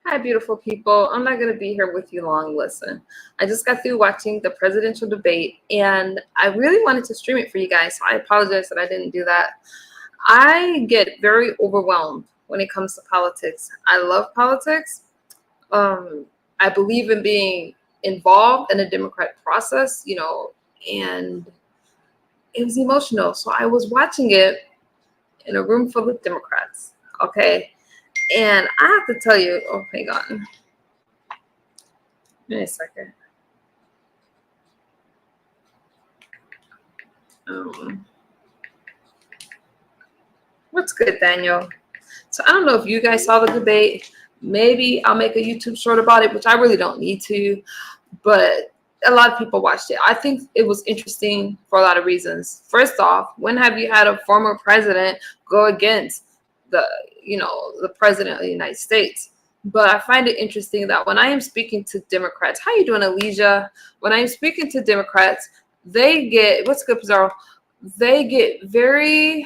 Hi, beautiful people. I'm not going to be here with you long. Listen, I just got through watching the presidential debate and I really wanted to stream it for you guys. So I apologize that I didn't do that. I get very overwhelmed when it comes to politics. I love politics. I believe in being involved in a democratic process, and it was emotional. So I was watching it in a room full of Democrats. Okay. And I have to tell you, oh, hang on. Give me a second. What's good, Daniel? So I don't know if you guys saw the debate. Maybe I'll make a YouTube short about it, which I really don't need to, but a lot of people watched it. I think it was interesting for a lot of reasons. First off, when have you had a former president go against the, the president of the United States? But I find it interesting that when I am speaking to Democrats, how you doing, Elijah? When I am speaking to Democrats, they get, what's good, Pizarro? They get very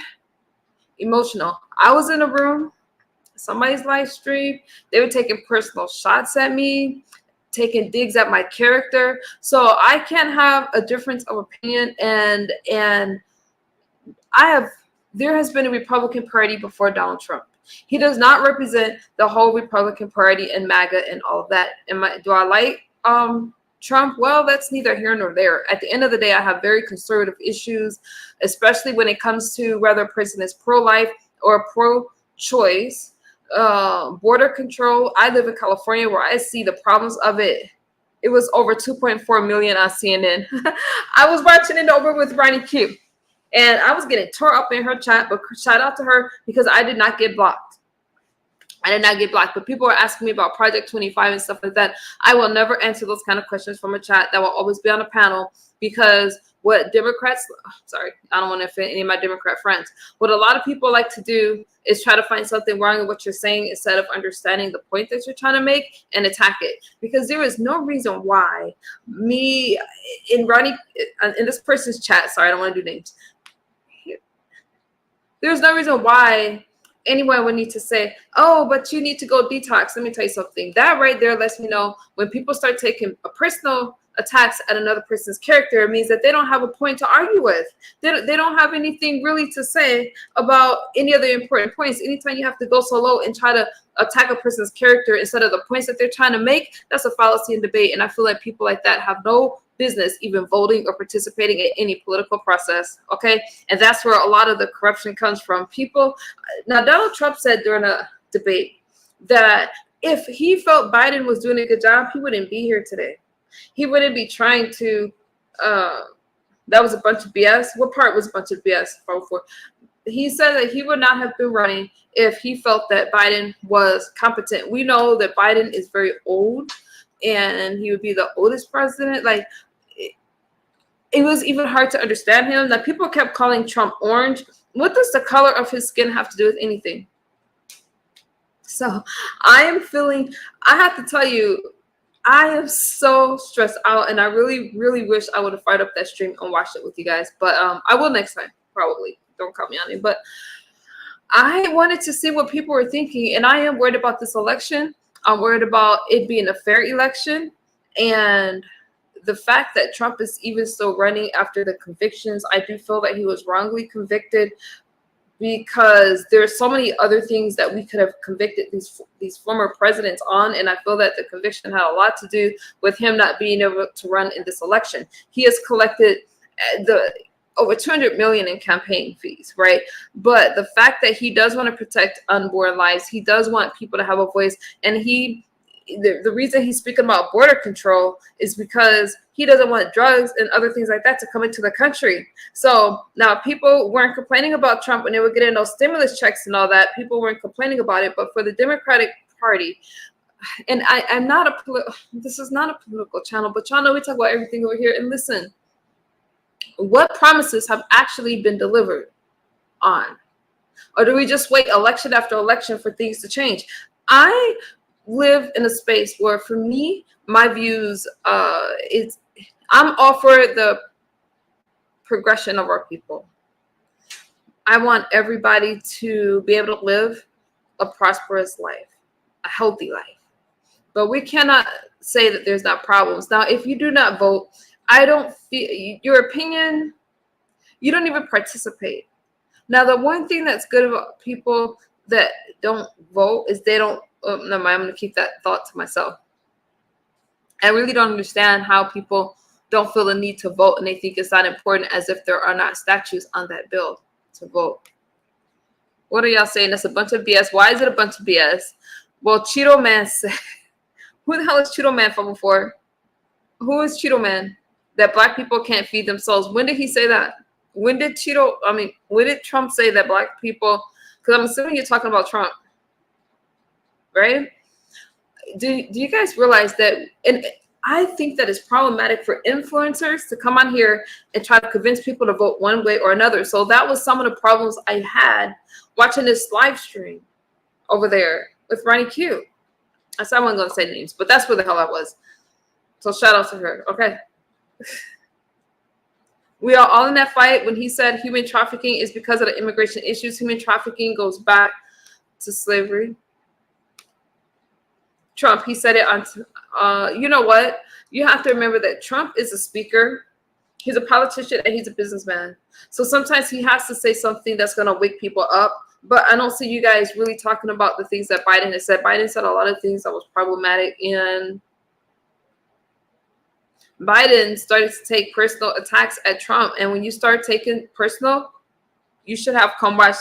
emotional. I was in a room, somebody's live stream, they were taking personal shots at me, taking digs at my character. So I can't have a difference of opinion, and there has been a Republican Party before Donald Trump. He does not represent the whole Republican Party and MAGA and all of that. Do I like Trump? Well, that's neither here nor there. At the end of the day, I have very conservative issues, especially when it comes to whether a person is pro-life or pro-choice. Border control. I live in California where I see the problems of it. It was over 2.4 million on CNN. I was watching it over with Ronnie Q. And I was getting tore up in her chat, but shout out to her because I did not get blocked. I did not get blocked, but people are asking me about Project 25 and stuff like that. I will never answer those kind of questions from a chat. That will always be on a panel, because what Democrats, sorry, I don't want to offend any of my Democrat friends. What a lot of people like to do is try to find something wrong in what you're saying instead of understanding the point that you're trying to make and attack it. Because there is no reason why me in this person's chat, sorry, I don't want to do names. There's no reason why anyone would need to say, oh, but you need to go detox. Let me tell you something. That right there lets me know when people start taking a personal attacks at another person's character, it means that they don't have a point to argue with. They don't have anything really to say about any of the important points. Anytime you have to go so low and try to attack a person's character instead of the points that they're trying to make, that's a fallacy in debate. And I feel like people like that have no business even voting or participating in any political process. Okay. And that's where a lot of the corruption comes from. People. Now, Donald Trump said during a debate that if he felt Biden was doing a good job, he wouldn't be here today. He wouldn't be trying to, that was a bunch of BS. What part was a bunch of BS? He said that he would not have been running if he felt that Biden was competent. We know that Biden is very old and he would be the oldest president. Like, it was even hard to understand him. Like, people kept calling Trump orange. What does the color of his skin have to do with anything? So I have to tell you, I am so stressed out, and I really, really wish I would have fired up that stream and watched it with you guys. But I will next time, probably. Don't call me on it. But I wanted to see what people were thinking, and I am worried about this election. I'm worried about it being a fair election, and the fact that Trump is even still running after the convictions. I do feel that he was wrongly convicted, because there's so many other things that we could have convicted these former presidents on, and I feel that the conviction had a lot to do with him not being able to run in this election. He has collected over 200 million in campaign fees, right? But the fact that he does want to protect unborn lives, he does want people to have a voice, and the reason he's speaking about border control is because he doesn't want drugs and other things like that to come into the country. So now people weren't complaining about Trump when they were getting those stimulus checks and all that. People weren't complaining about it. But for the Democratic Party, and I'm not this is not a political channel, but y'all know we talk about everything over here. And listen, what promises have actually been delivered on? Or do we just wait election after election for things to change? I live in a space where, for me, my views I'm all for the progression of our people. I want everybody to be able to live a prosperous life, a healthy life. But we cannot say that there's not problems. Now, if you do not vote, I don't feel your opinion, you don't even participate. Now, the one thing that's good about people that don't vote is they don't, never mind, I'm going to keep that thought to myself. I really don't understand how people don't feel the need to vote and they think it's not important, as if there are not statutes on that bill to vote. What are y'all saying? That's a bunch of BS. Why is it a bunch of BS? Well, Cheeto Man said, who the hell is Cheeto Man from before? Who is Cheeto Man? That black people can't feed themselves. When did he say that? When did Trump say that black people, because I'm assuming you're talking about Trump, right? Do you guys realize that, and I think that it's problematic for influencers to come on here and try to convince people to vote one way or another. So that was some of the problems I had watching this live stream over there with Ronnie Q. I said I wasn't going to say names, but that's where the hell I was. So shout out to her. Okay. We are all in that fight. When he said human trafficking is because of the immigration issues, human trafficking goes back to slavery. Trump, he said it on, you know what? You have to remember that Trump is a speaker. He's a politician and he's a businessman. So sometimes he has to say something that's going to wake people up. But I don't see you guys really talking about the things that Biden has said. Biden said a lot of things that was problematic, and Biden started to take personal attacks at Trump. And when you start taking personal, you should have come watch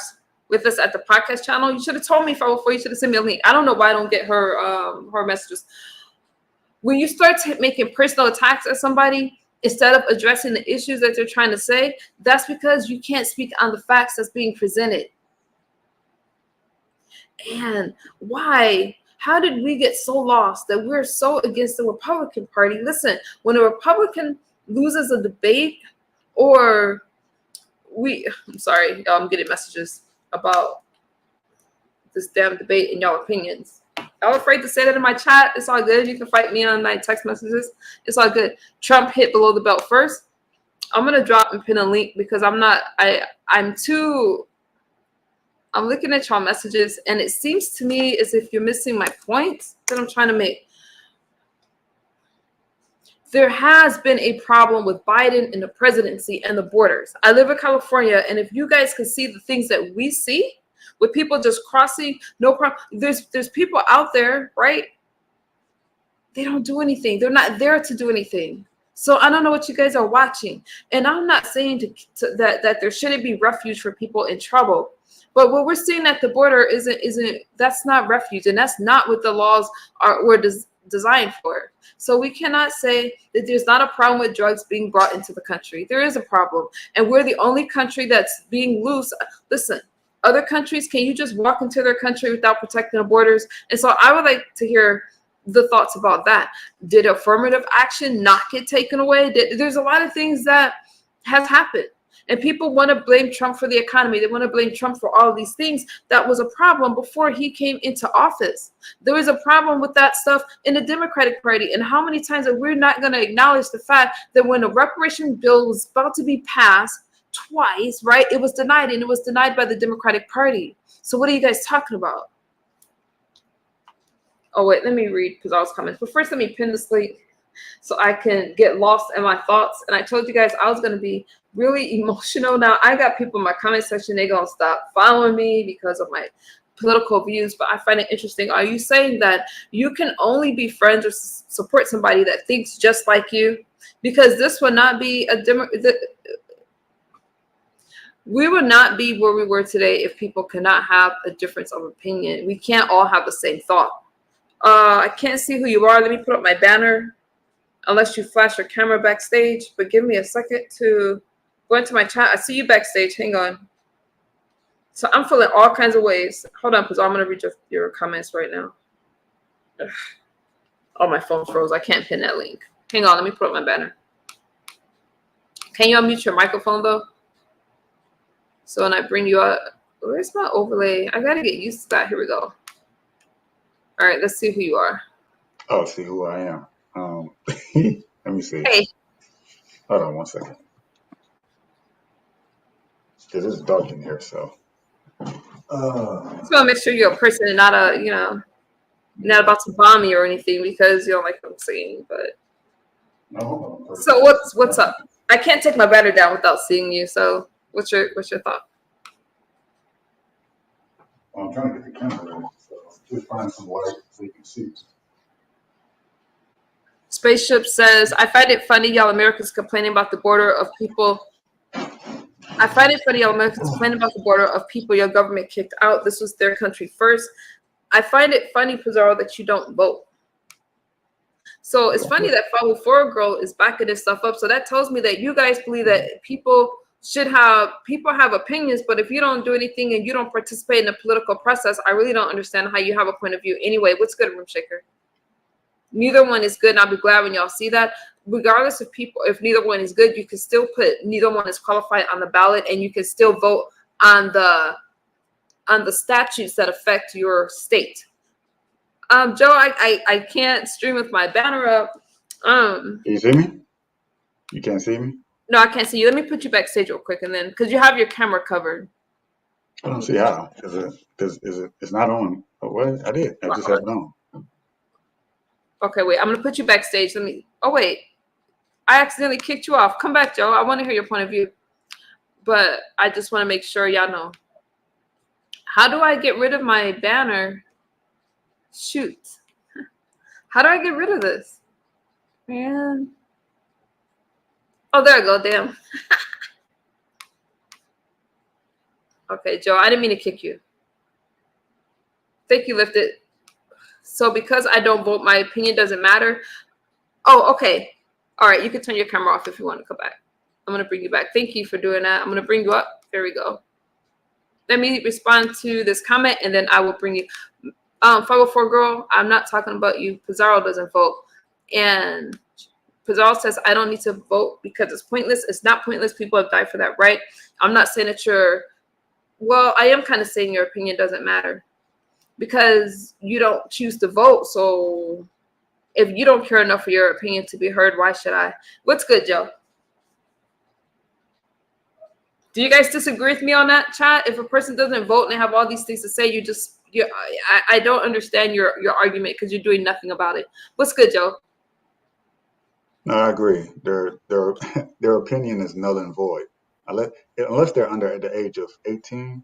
with us at the podcast channel. You should have told me before. You should have sent me a link. I don't know why I don't get her messages. When you start making personal attacks at somebody instead of addressing the issues that they're trying to say, that's because you can't speak on the facts that's being presented. And why? How did we get so lost that we're so against the Republican Party? Listen, when a Republican loses a debate, or I'm sorry, y'all, I'm getting messages about this damn debate and y'all opinions. Y'all afraid to say that in my chat? It's all good. You can fight me on my text messages. It's all good. Trump hit below the belt first. I'm gonna drop and pin a link because I'm looking at y'all messages, and it seems to me as if you're missing my points that I'm trying to make. There has been a problem with Biden and the presidency and the borders. I live in California, and if you guys can see the things that we see with people just crossing, no problem. There's people out there, right? They don't do anything. They're not there to do anything. So I don't know what you guys are watching. And I'm not saying that there shouldn't be refuge for people in trouble. But what we're seeing at the border that's not refuge, and that's not what the laws were designed for. So we cannot say that there's not a problem with drugs being brought into the country. There is a problem, and we're the only country that's being loose. Listen, other countries, can you just walk into their country without protecting the borders? And so I would like to hear the thoughts about that. Did affirmative action not get taken away? There's a lot of things that has happened. And people want to blame Trump for the economy. They want to blame Trump for all of these things. That was a problem before he came into office. There was a problem with that stuff in the Democratic Party. And how many times are we not going to acknowledge the fact that when the reparation bill was about to be passed twice, right, it was denied, and it was denied by the Democratic Party. So what are you guys talking about? Oh, wait, let me read because I was coming. But first, let me pin this link so I can get lost in my thoughts. And I told you guys I was going to be really emotional. Now, I got people in my comment section, they're going to stop following me because of my political views, but I find it interesting. Are you saying that you can only be friends or support somebody that thinks just like you? Because this would not be we would not be where we were today if people cannot have a difference of opinion. We can't all have the same thought. I can't see who you are. Let me put up my banner. Unless you flash your camera backstage, but give me a second to go into my chat. I see you backstage. Hang on. So I'm feeling all kinds of ways. Hold on, because I'm going to read your comments right now. Ugh. Oh, my phone froze. I can't pin that link. Hang on. Let me put up my banner. Can you unmute your microphone, though? So when I bring you up, where's my overlay? I got to get used to that. Here we go. All right, let's see who you are. Oh, see who I am. Let me see. Hey. Hold on one second. It is dark in here, so. Just want to make sure you're a person and not a, You're not about to bomb me or anything because you don't like what I'm saying, but. No. So what's up? I can't take my banner down without seeing you. So what's your thought? Well, I'm trying to get the camera ready, so just find some light so you can see. Spaceship says, I find it funny y'all Americans complaining about the border of people. I find it funny y'all Americans complaining about the border of people your government kicked out. This was their country first. I find it funny, Pizarro, that you don't vote. So it's funny that 504 Girl is backing this stuff up. So that tells me that you guys believe that people have opinions, but if you don't do anything and you don't participate in the political process, I really don't understand how you have a point of view. Anyway, what's good, Room Shaker? Neither one is good, and I'll be glad when y'all see that. Regardless of people, if neither one is good, you can still put neither one is qualified on the ballot, and you can still vote on the statutes that affect your state. Joe, I can't stream with my banner up. Can you see me? You can't see me? No, I can't see you. Let me put you backstage real quick, and then because you have your camera covered. I don't see how. It's not on. Oh, what? I did. I just have it on. Okay, wait. I'm gonna put you backstage. Let me. Oh wait, I accidentally kicked you off. Come back, Joe. I want to hear your point of view, but I just want to make sure y'all know. How do I get rid of my banner? Shoot. How do I get rid of this? Man. Oh, there I go. Damn. Okay, Joe, I didn't mean to kick you. Thank you, Lifted. So because I don't vote, my opinion doesn't matter. Oh, okay. All right, you can turn your camera off if you want to come back. I'm going to bring you back. Thank you for doing that. I'm going to bring you up. There we go. Let me respond to this comment, and then I will bring you. 504 Girl, I'm not talking about you. Pizarro doesn't vote. And Pizarro says, I don't need to vote because it's pointless. It's not pointless. People have died for that right. I'm not saying that you're, well, I am kind of saying your opinion doesn't matter because you don't choose to vote. So if you don't care enough for your opinion to be heard, why should I? What's good, Joe? Do you guys disagree with me on that, chat? If a person doesn't vote and they have all these things to say, I don't understand your argument because you're doing nothing about it. What's good, Joe? No, I agree. Their opinion is null and void. Unless they're under the age of 18,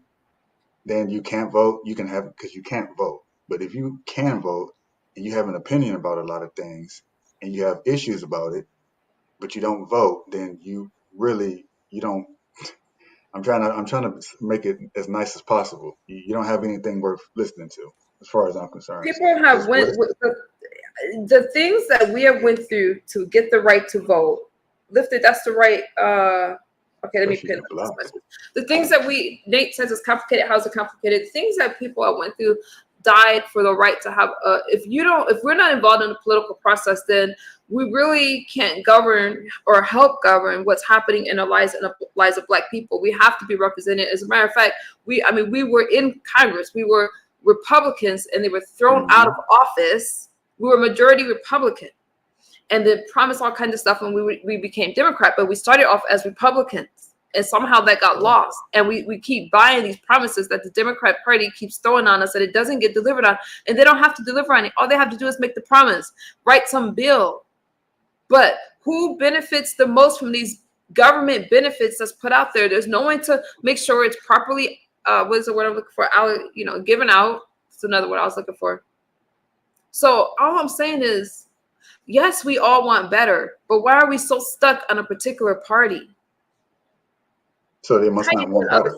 then you can't vote. You can have because you can't vote. But if you can vote and you have an opinion about a lot of things and you have issues about it, but you don't vote, then you don't. I'm trying to make it as nice as possible. You don't have anything worth listening to, as far as I'm concerned. People have the things that we have went through to get the right to vote. Lifted, that's the right. Okay, let me pin this. The things that Nate says is complicated. How's it complicated? Things that people have went through died for the right to have. If we're not involved in the political process, then we really can't govern or help govern what's happening in the lives of Black people. We have to be represented. As a matter of fact, we were in Congress. We were Republicans, and they were thrown out of office. We were majority Republican, and they promised all kinds of stuff, and we became Democrat. But we started off as Republicans, and somehow that got lost. And we keep buying these promises that the Democrat Party keeps throwing on us that it doesn't get delivered on, and they don't have to deliver on it. All they have to do is make the promise, write some bill. But who benefits the most from these government benefits that's put out there? There's no one to make sure it's properly, what is the word I'm looking for? Given out. It's another word I was looking for. So all I'm saying is, yes, we all want better, but why are we so stuck on a particular party? So they must not want better.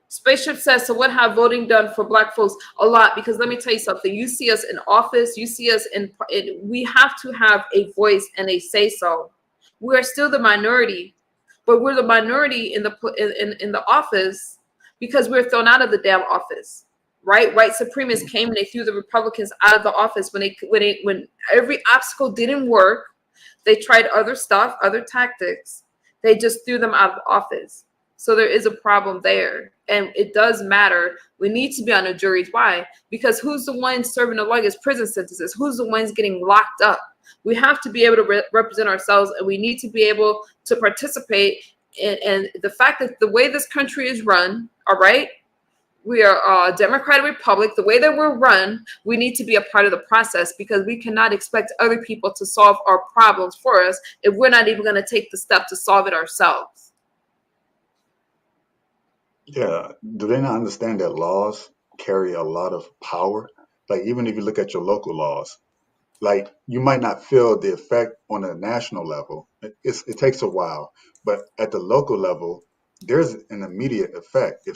Spaceship says, so what have voting done for Black folks? A lot, because let me tell you something. You see us in office. You see us we have to have a voice and a say-so. We are still the minority, but we're the minority in the office because we're thrown out of the damn office, right? White supremacists came and they threw the Republicans out of the office when every obstacle didn't work. They tried other stuff, other tactics. They just threw them out of office. So there is a problem there. And it does matter. We need to be on the juries. Why? Because who's the one serving the longest prison sentences? Who's the ones getting locked up? We have to be able to represent ourselves, and we need to be able to participate. And the fact that the way this country is run, all right, we are a democratic republic. The way that we're run, we need to be a part of the process, because we cannot expect other people to solve our problems for us if we're not even going to take the step to solve it ourselves. Yeah. Do they not understand that laws carry a lot of power? Like even if you look at your local laws, like you might not feel the effect on a national level. It takes a while, but at the local level, there's an immediate effect.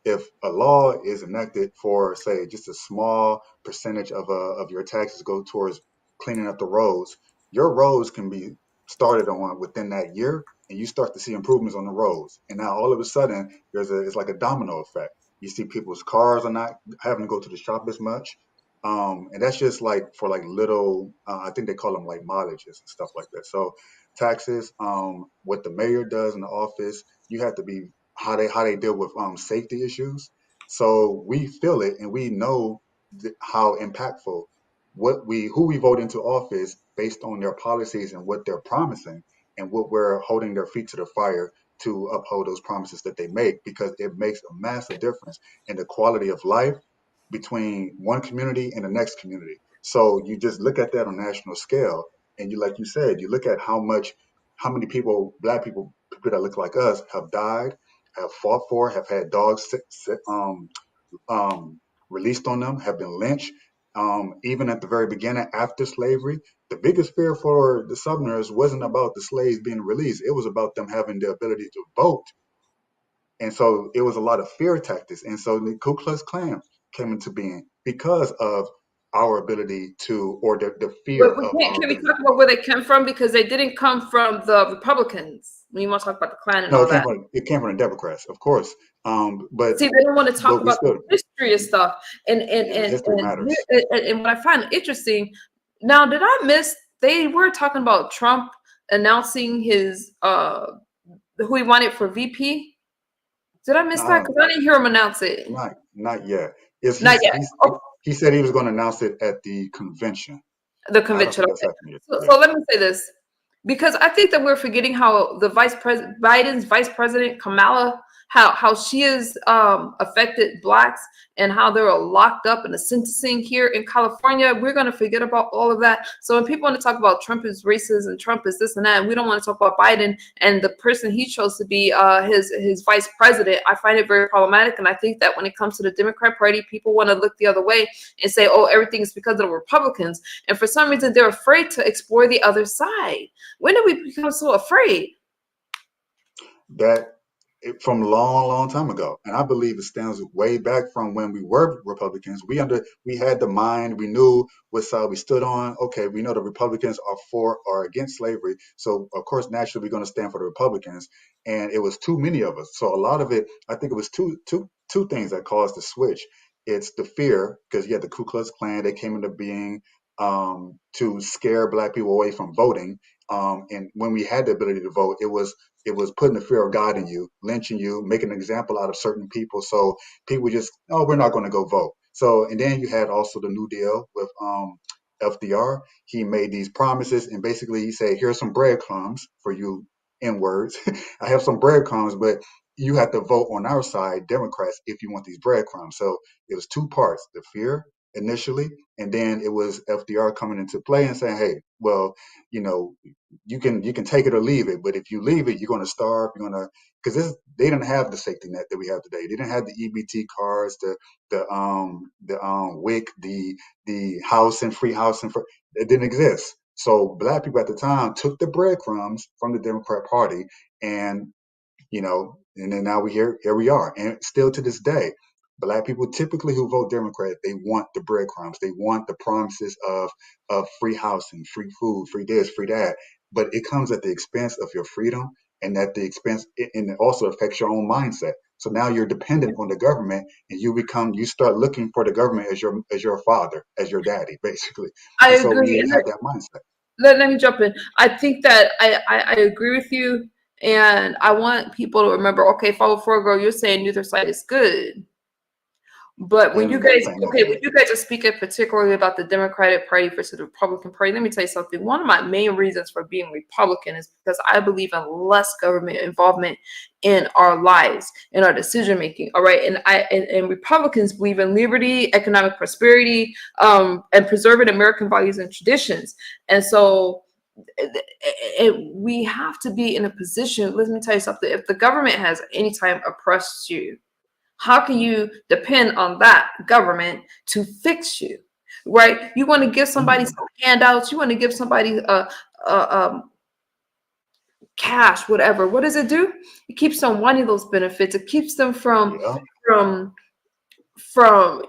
If a law is enacted for, say, just a small percentage of your taxes go towards cleaning up the roads, your roads can be started on within that year, and you start to see improvements on the roads. And now all of a sudden, it's like a domino effect. You see people's cars are not having to go to the shop as much, and that's just like for like little, I think they call them like mileages and stuff like that. So taxes, what the mayor does in the office, you have to be how they deal with safety issues. So we feel it and we know how impactful who we vote into office based on their policies and what they're promising and what we're holding their feet to the fire to uphold those promises that they make, because it makes a massive difference in the quality of life between one community and the next community. So you just look at that on a national scale, and you, like you said, you look at how many people, black people that look like us, have died, have fought for, have had dogs um, released on them, have been lynched. Even at the very beginning, after slavery, the biggest fear for the Southerners wasn't about the slaves being released; it was about them having the ability to vote. And so it was a lot of fear tactics. And so the Ku Klux Klan came into being because of our ability to, or the fear But we of can't, our can we ability talk to about vote. where they came from? Because they didn't come from the Republicans. When you want to talk about the Klan and No, all that. it came from the Democrats, of course. But See, they don't want to talk we about the still, history of stuff. yeah, history matters. And what I find interesting, now, did I miss, they were talking about Trump announcing his who he wanted for VP? Did I miss that? Uh, Because I didn't hear him announce it. not yet. Is Not yet. Oh, he said he was going to announce it at the convention. the I don't convention. think that's Okay. happened yet. So Yeah. let me say this, because I think that we're forgetting how the vice president, Biden's vice president Kamala, how she has affected blacks, and how they're locked up in the sentencing here in California. We're going to forget about all of that. So when people want to talk about Trump is racist and Trump is this and that, and we don't want to talk about Biden and the person he chose to be his vice president. I find it very problematic, and I think that when it comes to the Democrat Party, people want to look the other way and say, "Oh, everything is because of the Republicans," and for some reason they're afraid to explore the other side. When did we become so afraid? That from long time ago, and I believe it stems way back from when we were Republicans. We had the mind, we knew what side we stood on. Okay, we know the Republicans are for or against slavery, so of course naturally we're going to stand for the Republicans. And it was too many of us, so a lot of it, I think it was two things that caused the switch. It's the fear, because you had the Ku Klux Klan, they came into being to scare black people away from voting. And when we had the ability to vote, it was putting the fear of God in you, lynching you, making an example out of certain people. So people just, oh, we're not going to go vote. So, and then you had also the New Deal with FDR. He made these promises, and basically he said, here's some breadcrumbs for you in words. I have some breadcrumbs, but you have to vote on our side, Democrats, if you want these breadcrumbs. So it was two parts, the fear initially, and then it was FDR coming into play and saying, hey, well, you know, you can take it or leave it, but if you leave it, you're going to starve. You're going to, because they didn't have the safety net that we have today. They didn't have the EBT cards, the WIC, the house and free house and it didn't exist. So black people at the time took the breadcrumbs from the Democrat Party, and and then now here we are, and still to this day, black people typically who vote Democrat, they want the breadcrumbs, they want the promises of free housing, free food, free this, free that, but it comes at the expense of your freedom, and at the expense, and it also affects your own mindset. So now you're dependent on the government, and you start looking for the government as your father, as your daddy, basically, I and so agree. we And have that mindset. let me jump in. I think that I agree with you. And I want people to remember, okay, follow for girl, you're saying neither side is good. But when And you another guys, thing is, okay, when you guys are speaking particularly about the Democratic Party versus the Republican Party, let me tell you something. One of my main reasons for being Republican is because I believe in less government involvement in our lives, in our decision making. All right, and Republicans believe in liberty, economic prosperity, and preserving American values and traditions. And so we have to be in a position. Let me tell you something. If the government has any time oppressed you, how can you depend on that government to fix you? Right? You want to give somebody some handouts. You want to give somebody cash, whatever. What does it do? It keeps them wanting those benefits. It keeps them yeah, from from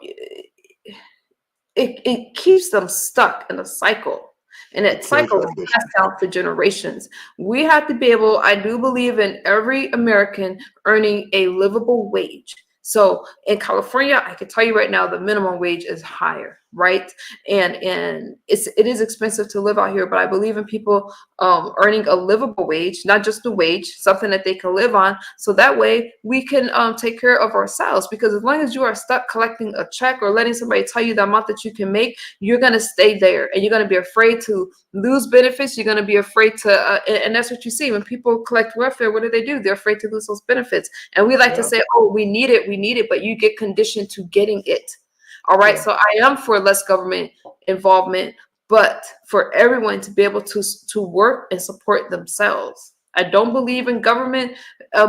it keeps them stuck in a cycle. And it that kills cycle your is passed ambition. down for generations. We have to be able, I do believe in every American earning a livable wage. So in California, I can tell you right now, the minimum wage is higher, right? And it is expensive to live out here, but I believe in people earning a livable wage, not just a wage, something that they can live on. So that way we can take care of ourselves. Because as long as you are stuck collecting a check or letting somebody tell you the amount that you can make, you're going to stay there and you're going to be afraid to lose benefits. You're going to be afraid to, and that's what you see when people collect welfare. What do? They're afraid to lose those benefits. And we like to Yeah, say, oh, we need it, but you get conditioned to getting it. All right. yeah. So I am for less government involvement, but for everyone to be able to work and support themselves. I don't believe in government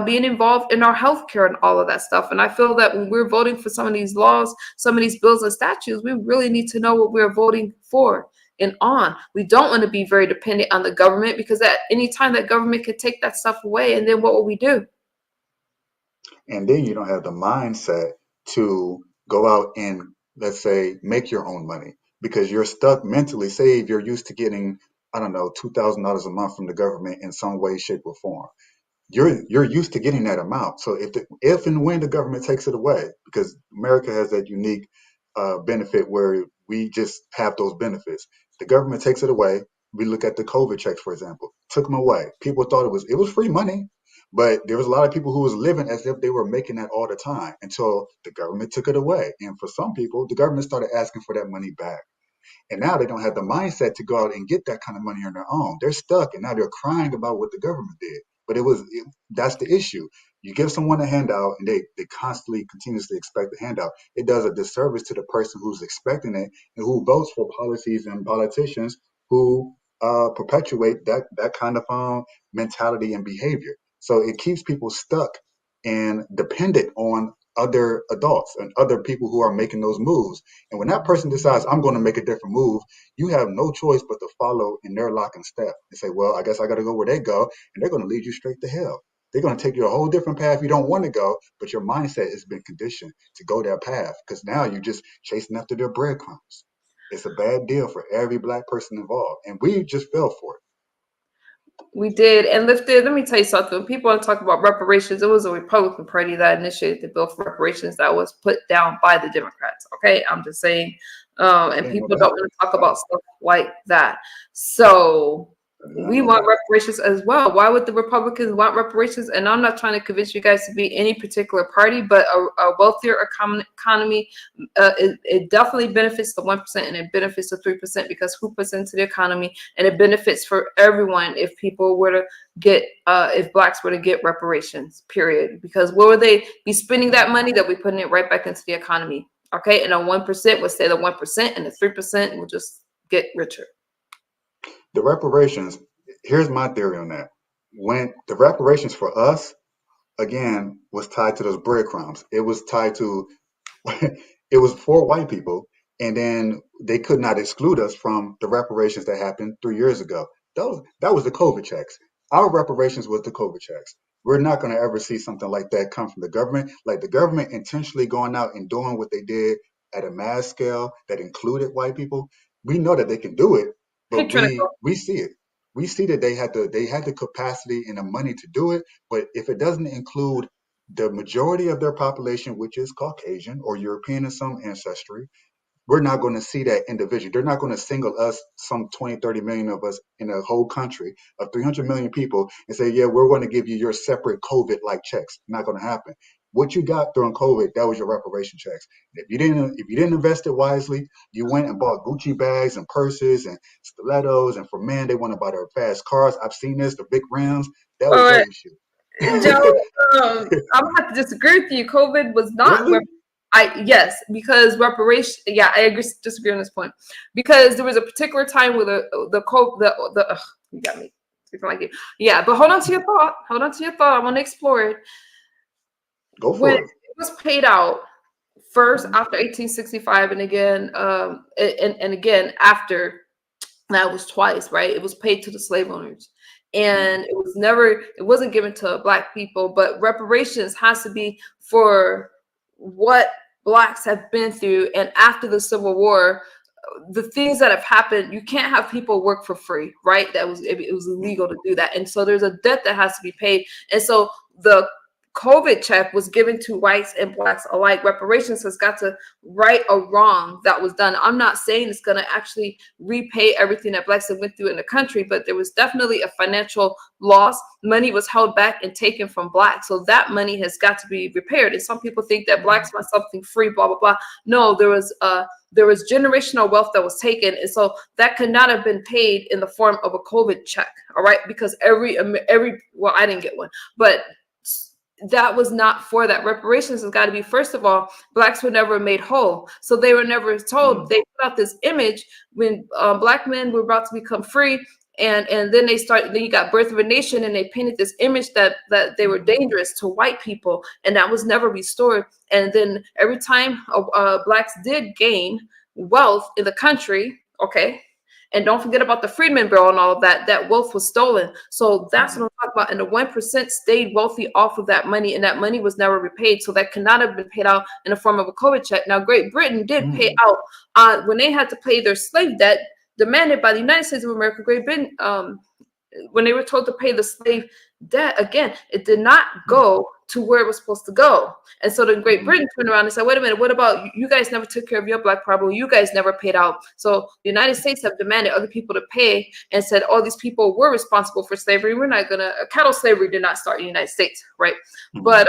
being involved in our healthcare and all of that stuff. And I feel that when we're voting for some of these laws, some of these bills and statutes, we really need to know what we're voting for and on. We don't want to be very dependent on the government, because at any time that government could take that stuff away, and then what will we do? And then you don't have the mindset to go out and, let's say, make your own money because you're stuck mentally. Say if you're used to getting, I don't know, $2,000 a month from the government in some way, shape, or form, you're used to getting that amount. So if and when the government takes it away, because America has that unique benefit where we just have those benefits, the government takes it away. We look at the COVID checks, for example, took them away. People thought it was free money, but there was a lot of people who was living as if they were making that all the time until the government took it away. And for some people, the government started asking for that money back. And now they don't have the mindset to go out and get that kind of money on their own. They're stuck, and now they're crying about what the government did. But that's the issue. You give someone a handout, and they constantly, continuously expect the handout. It does a disservice to the person who's expecting it and who votes for policies and politicians who perpetuate that kind of mentality and behavior. So it keeps people stuck and dependent on other adults and other people who are making those moves. And when that person decides, I'm going to make a different move, you have no choice but to follow in their lock and step and say, well, I guess I got to go where they go. And they're going to lead you straight to hell. They're going to take you a whole different path you don't want to go, but your mindset has been conditioned to go that path because now you're just chasing after their breadcrumbs. It's a bad deal for every black person involved. And we just fell for it. We did. And lifted, let me tell you something. When people want to talk about reparations, it was a Republican Party that initiated the bill for reparations that was put down by the Democrats. Okay. I'm just saying. I And didn't know people that. don't want to talk Wow. about stuff like that. So I did not we know want that. reparations as well. Why would the Republicans want reparations? And I'm not trying to convince you guys to be any particular party, but a wealthier economy, it definitely benefits the 1% and it benefits the 3% because who puts into the economy, and it benefits for everyone if people were to get, if blacks were to get reparations, period. Because where would they be spending that money? They'll be putting it right back into the economy. Okay. And the 1% would stay the 1% and the 3% will just get richer. The reparations, here's my theory on that. When the reparations for us, again, was tied to those breadcrumbs. It was tied to it was for white people, and then they could not exclude us from the reparations that happened 3 years ago. That was the COVID checks. Our reparations was the COVID checks. We're not going to ever see something like that come from the government, like the government intentionally going out and doing what they did at a mass scale that included white people. We know that they can do it, but Patronical. we see it. We see that they had the capacity and the money to do it, but if it doesn't include the majority of their population, which is Caucasian or European in some ancestry, we're not going to see that individual. They're not going to single us, some 20, 30 million of us in a whole country of 300 million people and say, yeah, we're going to give you your separate COVID like checks. Not going to happen. what you got during COVID, that was your reparation checks. If you didn't invest it wisely, you went and bought Gucci bags and purses and stilettos, and for men, they want to buy their fast cars. I've seen this, the big rims. That All was your right, issue. Joe. I'm gonna have to disagree with you. COVID was not. Really? Yes, because reparation. Yeah, I disagree on this point because there was a particular time where you got me speaking like you. Yeah, but hold on to your thought. Hold on to your thought. I want to explore it. Go When for it it. was paid out first Mhm. after 1865, and again, and again after that was twice, right? It was paid to the slave owners. Mhm. And it wasn't given to black people, but reparations has to be for what blacks have been through. And after the Civil War, the things that have happened, you can't have people work for free, right? It was illegal to do that. And so there's a debt that has to be paid. And so the COVID check was given to whites and blacks alike. Reparations has got to right a wrong that was done. I'm not saying it's going to actually repay everything that blacks have went through in the country, but there was definitely a financial loss. Money was held back and taken from blacks. So that money has got to be repaired. And some people think that blacks want something free, blah, blah, blah. No, there was generational wealth that was taken, and so that could not have been paid in the form of a COVID check. All right, because well, I didn't get one, but that was not for that. Reparations has got to be, first of all, blacks were never made whole, so they were never told. Mhm. They put out this image when black men were about to become free, and then then you got Birth of a Nation, and they painted this image that they were Mhm. dangerous to white people, and that was never restored. And then every time blacks did gain wealth in the country, okay, and don't forget about the Freedmen Bureau and all of that, that wealth was stolen. So that's what Mhm. I'm talking about. And the 1% stayed wealthy off of that money, and that money was never repaid. So that cannot have been paid out in the form of a COVID check. Now, Great Britain did pay Mhm. out when they had to pay their slave debt demanded by the United States of America. Great Britain, when they were told to pay the slave debt, again, it did not go to where it was supposed to go. And so then Great Mhm. Britain turned around and said, wait a minute, what about you guys never took care of your black problem? You guys never paid out. So the United States have demanded other people to pay and said, all these people were responsible for slavery. We're not going to, cattle slavery did not start in the United States, right? Mhm. But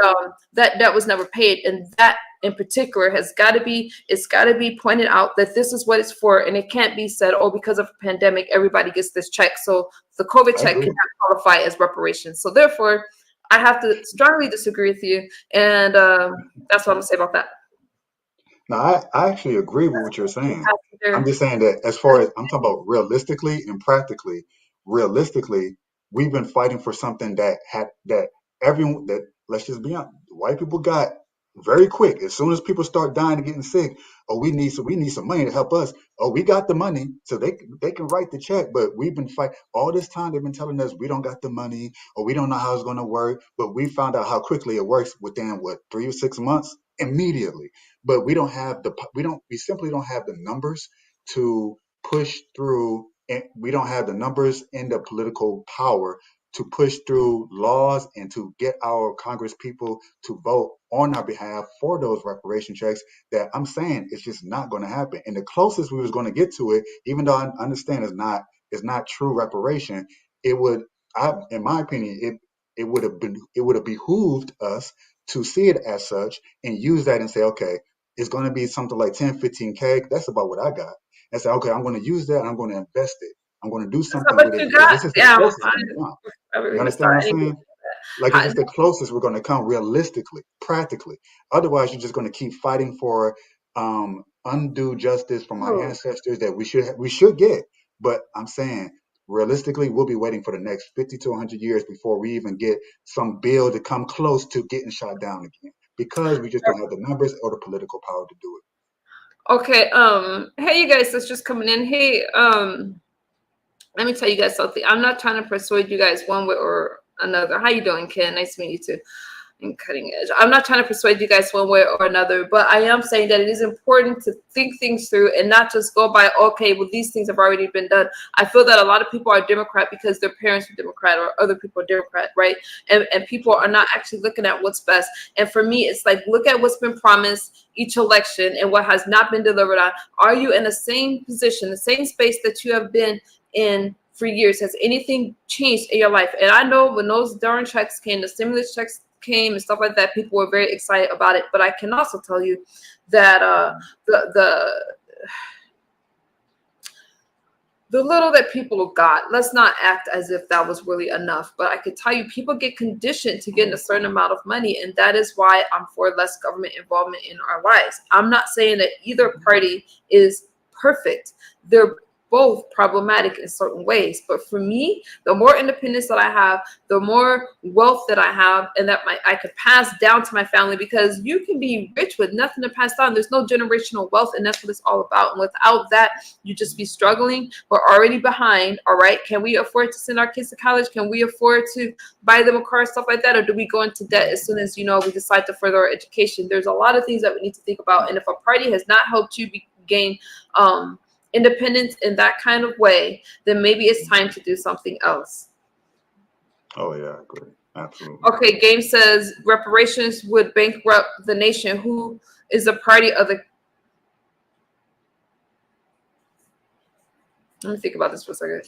that was never paid. And that in particular it's got to be pointed out that this is what it's for. And it can't be said, oh, because of a pandemic, everybody gets this check. So the COVID I check agree. cannot qualify as reparations. So therefore, I have to strongly disagree with you, and that's what I'm gonna say about that. Now, I actually agree with what you're saying. I'm Passenger. just saying that as far as I'm talking about realistically and practically, realistically, we've been fighting for something that everyone that let's just be honest, white people got very quick. As soon as people start dying and getting sick, oh, we need some money to help us. Oh, we got the money, so they can write the check. But we've been fighting all this time. They've been telling us we don't got the money or we don't know how it's going to work. But we found out how quickly it works within what 3 or 6 months immediately, but we simply don't have the numbers to push through, and we don't have the numbers and the political power to push through laws and to get our Congress people to vote on our behalf for those reparation checks. That I'm saying it's just not going to happen. And the closest we was going to get to it, even though I understand it's not true reparation, it would, in my opinion, it would have behooved us to see it as such and use that and say, okay, it's going to be something like 10, 15K. That's about what I got. And say, okay, I'm going to use that and I'm going to invest it. I'm going to do That's how something much with it you because got. this is the Yeah, closest we're going to come. I really You gonna understand start what I'm anyway. saying? Like it's just the closest we're going to come realistically, practically. Otherwise, you're just going to keep fighting for undue justice from our No. ancestors that we should get. But I'm saying realistically, we'll be waiting for the next 50 to 100 years before we even get some bill to come close to getting shot down again because we just don't have the numbers or the political power to do it. Okay. Hey, you guys that's just coming in. Hey, let me tell you guys something. I'm not trying to persuade you guys one way or another. How you doing, Ken? Nice to meet you too. In Cutting Edge. I'm not trying to persuade you guys one way or another, but I am saying that it is important to think things through and not just go by, okay, well, these things have already been done. I feel that a lot of people are Democrat because their parents were Democrat or other people are Democrat, right? And people are not actually looking at what's best. And for me, it's like, look at what's been promised each election and what has not been delivered on. Are you in the same position, the same space that you have been in for years? Has anything changed in your life? And I know when those darn checks came, the stimulus checks came and stuff like that, people were very excited about it. But I can also tell you that the little that people got, let's not act as if that was really enough. But I could tell you, people get conditioned to getting a certain amount of money, and that is why I'm for less government involvement in our lives. I'm not saying that either party is perfect. They're both problematic in certain ways. But for me, the more independence that I have, the more wealth that I have, and that I could pass down to my family, because you can be rich with nothing to pass down. There's no generational wealth, and that's what it's all about. And without that, you just be struggling. We're already behind. All right. Can we afford to send our kids to college? Can we afford to buy them a car, stuff like that? Or do we go into debt as soon as, we decide to further our education? There's a lot of things that we need to think about. And if a party has not helped you gain independence in that kind of way, then maybe it's time to do something else. Oh yeah, I agree. Absolutely. Okay, Game says reparations would bankrupt the nation. Who is the party of the... Let me think about this for a second.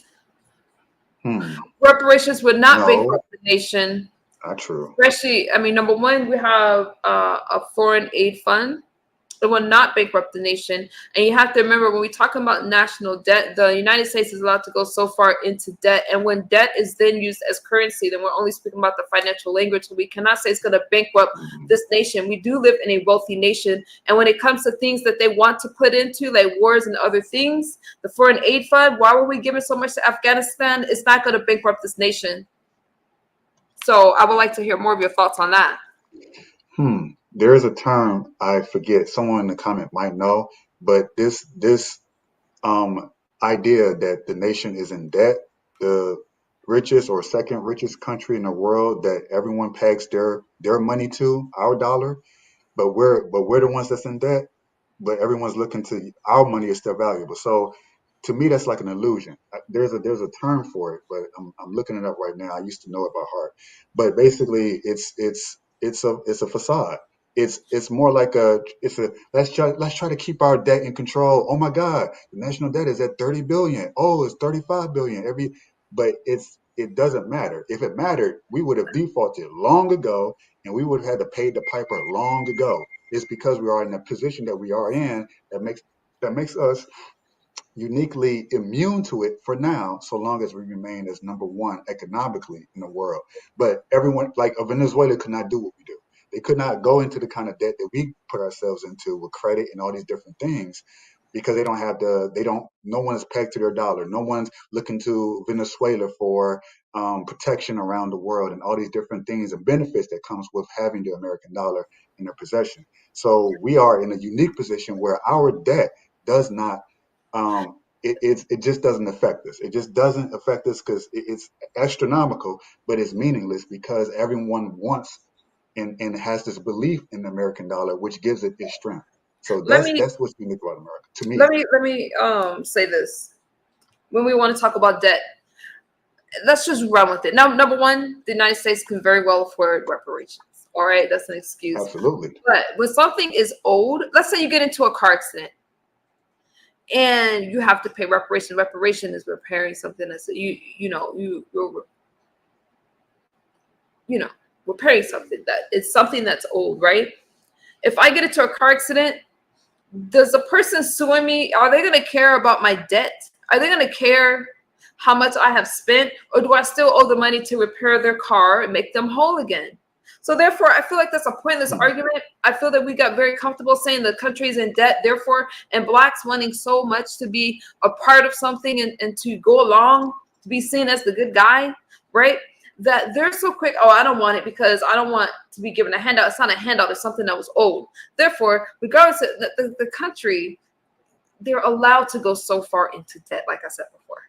Reparations would not bankrupt the nation. Not true. Especially, number one, we have a foreign aid fund. It will not bankrupt the nation. And you have to remember, when we talk about national debt, the United States is allowed to go so far into debt. And when debt is then used as currency, then we're only speaking about the financial language. So we cannot say it's going to bankrupt this nation. We do live in a wealthy nation. And when it comes to things that they want to put into, like wars and other things, the foreign aid fund, why were we giving so much to Afghanistan? It's not going to bankrupt this nation. So I would like to hear more of your thoughts on that. There is a term, I forget, someone in the comment might know, but this idea that the nation is in debt, the richest or second richest country in the world, that everyone pegs their money to, our dollar, but we're the ones that's in debt, but everyone's looking to our money is still valuable. So to me, that's like an illusion. There's a term for it, but I'm looking it up right now. I used to know it by heart, but basically it's a facade. It's more like let's try to keep our debt in control. Oh my God, the national debt is at 30 billion. Oh, it's 35 billion but it doesn't matter. If it mattered, we would have defaulted long ago, and we would have had to pay the piper long ago. It's because we are in the position that we are in that makes us uniquely immune to it for now, so long as we remain as number one economically in the world. But everyone, like Venezuela, could not do what we do. They could not go into the kind of debt that we put ourselves into with credit and all these different things, because no one is pegged to their dollar. No one's looking to Venezuela for protection around the world and all these different things and benefits that comes with having the American dollar in their possession. So we are in a unique position where our debt does not it just doesn't affect us. It just doesn't affect us because it's astronomical, but it's meaningless because everyone wants and has this belief in the American dollar, which gives it its strength. So that's what's unique about America to me. Let me say this. When we want to talk about debt, let's just run with it. Now, number one, the United States can very well afford reparations. All right, that's an excuse. Absolutely. But when something is old, let's say you get into a car accident and you have to pay reparation. Reparation is repairing something that's repairing something that it's something that's old, right? If I get into a car accident, does the person suing me, are they going to care about my debt? Are they going to care how much I have spent, or do I still owe the money to repair their car and make them whole again? So therefore, I feel like that's a pointless argument. I feel that we got very comfortable saying the country is in debt, therefore, and blacks wanting so much to be a part of something and to go along, to be seen as the good guy, right? That they're so quick, oh, I don't want it because I don't want to be given a handout. It's not a handout, it's something that was old. Therefore, regardless of the country, they're allowed to go so far into debt, like I said before.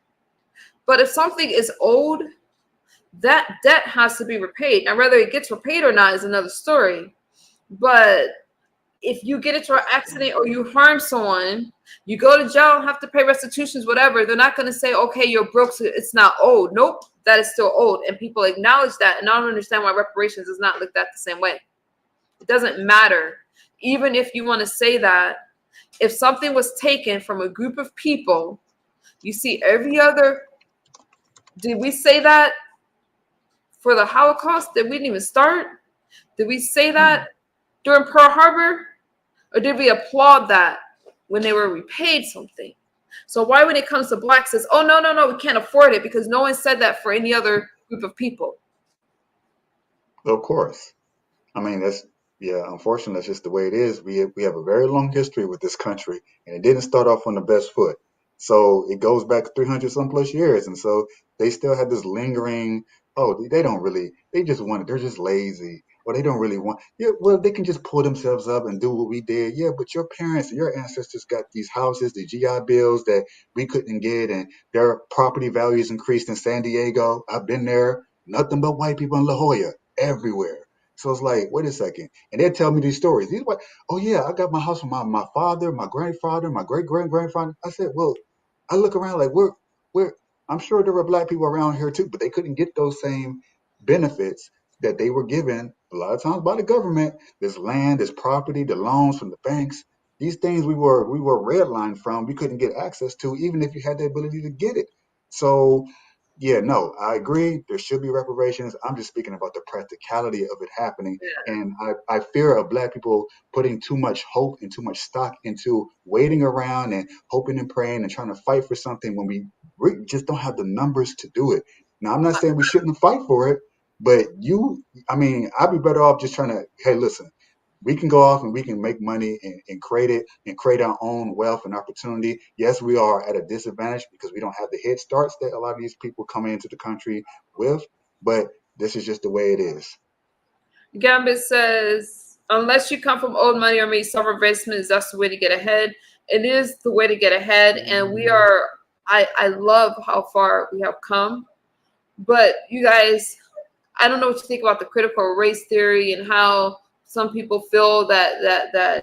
But if something is old, that debt has to be repaid. Now, whether it gets repaid or not is another story. But if you get into an accident or you harm someone, you go to jail, have to pay restitutions, whatever. They're not going to say, okay, you're broke, so it's not old. Nope, that is still old. And people acknowledge that. And I don't understand why reparations is not looked at the same way. It doesn't matter. Even if you want to say that, if something was taken from a group of people, you see every other, did we say that for the Holocaust that we didn't even start? Did we say that during Pearl Harbor? Or did we applaud that when they were repaid something? So why when it comes to blacks says, oh, no, no, no, we can't afford it, because no one said that for any other group of people? Of course. I mean, that's yeah. Unfortunately, that's just the way it is. We have a very long history with this country, and it didn't start off on the best foot. So it goes back 300 some plus years, and so they still have this lingering. Oh, they don't really. They just want it. They're just lazy, or they don't really want. Yeah, well, they can just pull themselves up and do what we did. Yeah, but your parents, your ancestors got these houses, the GI bills that we couldn't get, and their property values increased in San Diego. I've been there. Nothing but white people in La Jolla everywhere. So it's like, wait a second. And they tell me these stories. These what, oh yeah, I got my house from my father, my grandfather, my great grandfather. I said, well, I look around like we're I'm sure there were black people around here too, but they couldn't get those same benefits that they were given a lot of times by the government. This land, this property, the loans from the banks, these things we were redlined from, we couldn't get access to, even if you had the ability to get it. So yeah, no, I agree. There should be reparations. I'm just speaking about the practicality of it happening. And I fear of black people putting too much hope and too much stock into waiting around and hoping and praying and trying to fight for something when we just don't have the numbers to do it. Now, I'm not saying we shouldn't fight for it, but I mean, I'd be better off just trying to, hey, listen, we can go off and we can make money and create it and create our own wealth and opportunity. Yes, we are at a disadvantage because we don't have the head starts that a lot of these people coming into the country with, but this is just the way it is. Gambit says, unless you come from old money or made some investments, that's the way to get ahead. It is the way to get ahead. And I love how far we have come. But you guys, I don't know what you think about the critical race theory and how some people feel that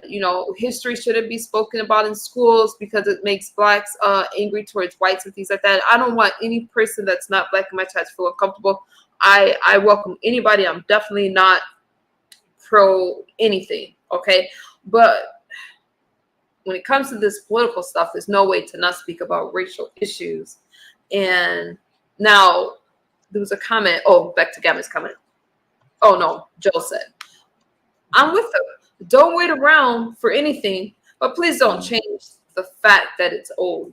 history shouldn't be spoken about in schools because it makes blacks angry towards whites and things like that. I don't want any person that's not black in my chat to feel uncomfortable. I welcome anybody. I'm definitely not pro anything, okay? But when it comes to this political stuff, there's no way to not speak about racial issues. And now there was a comment. Oh, back to Gavin's comment. Oh no, Joe said, I'm with her. Don't wait around for anything, but please don't change the fact that it's old,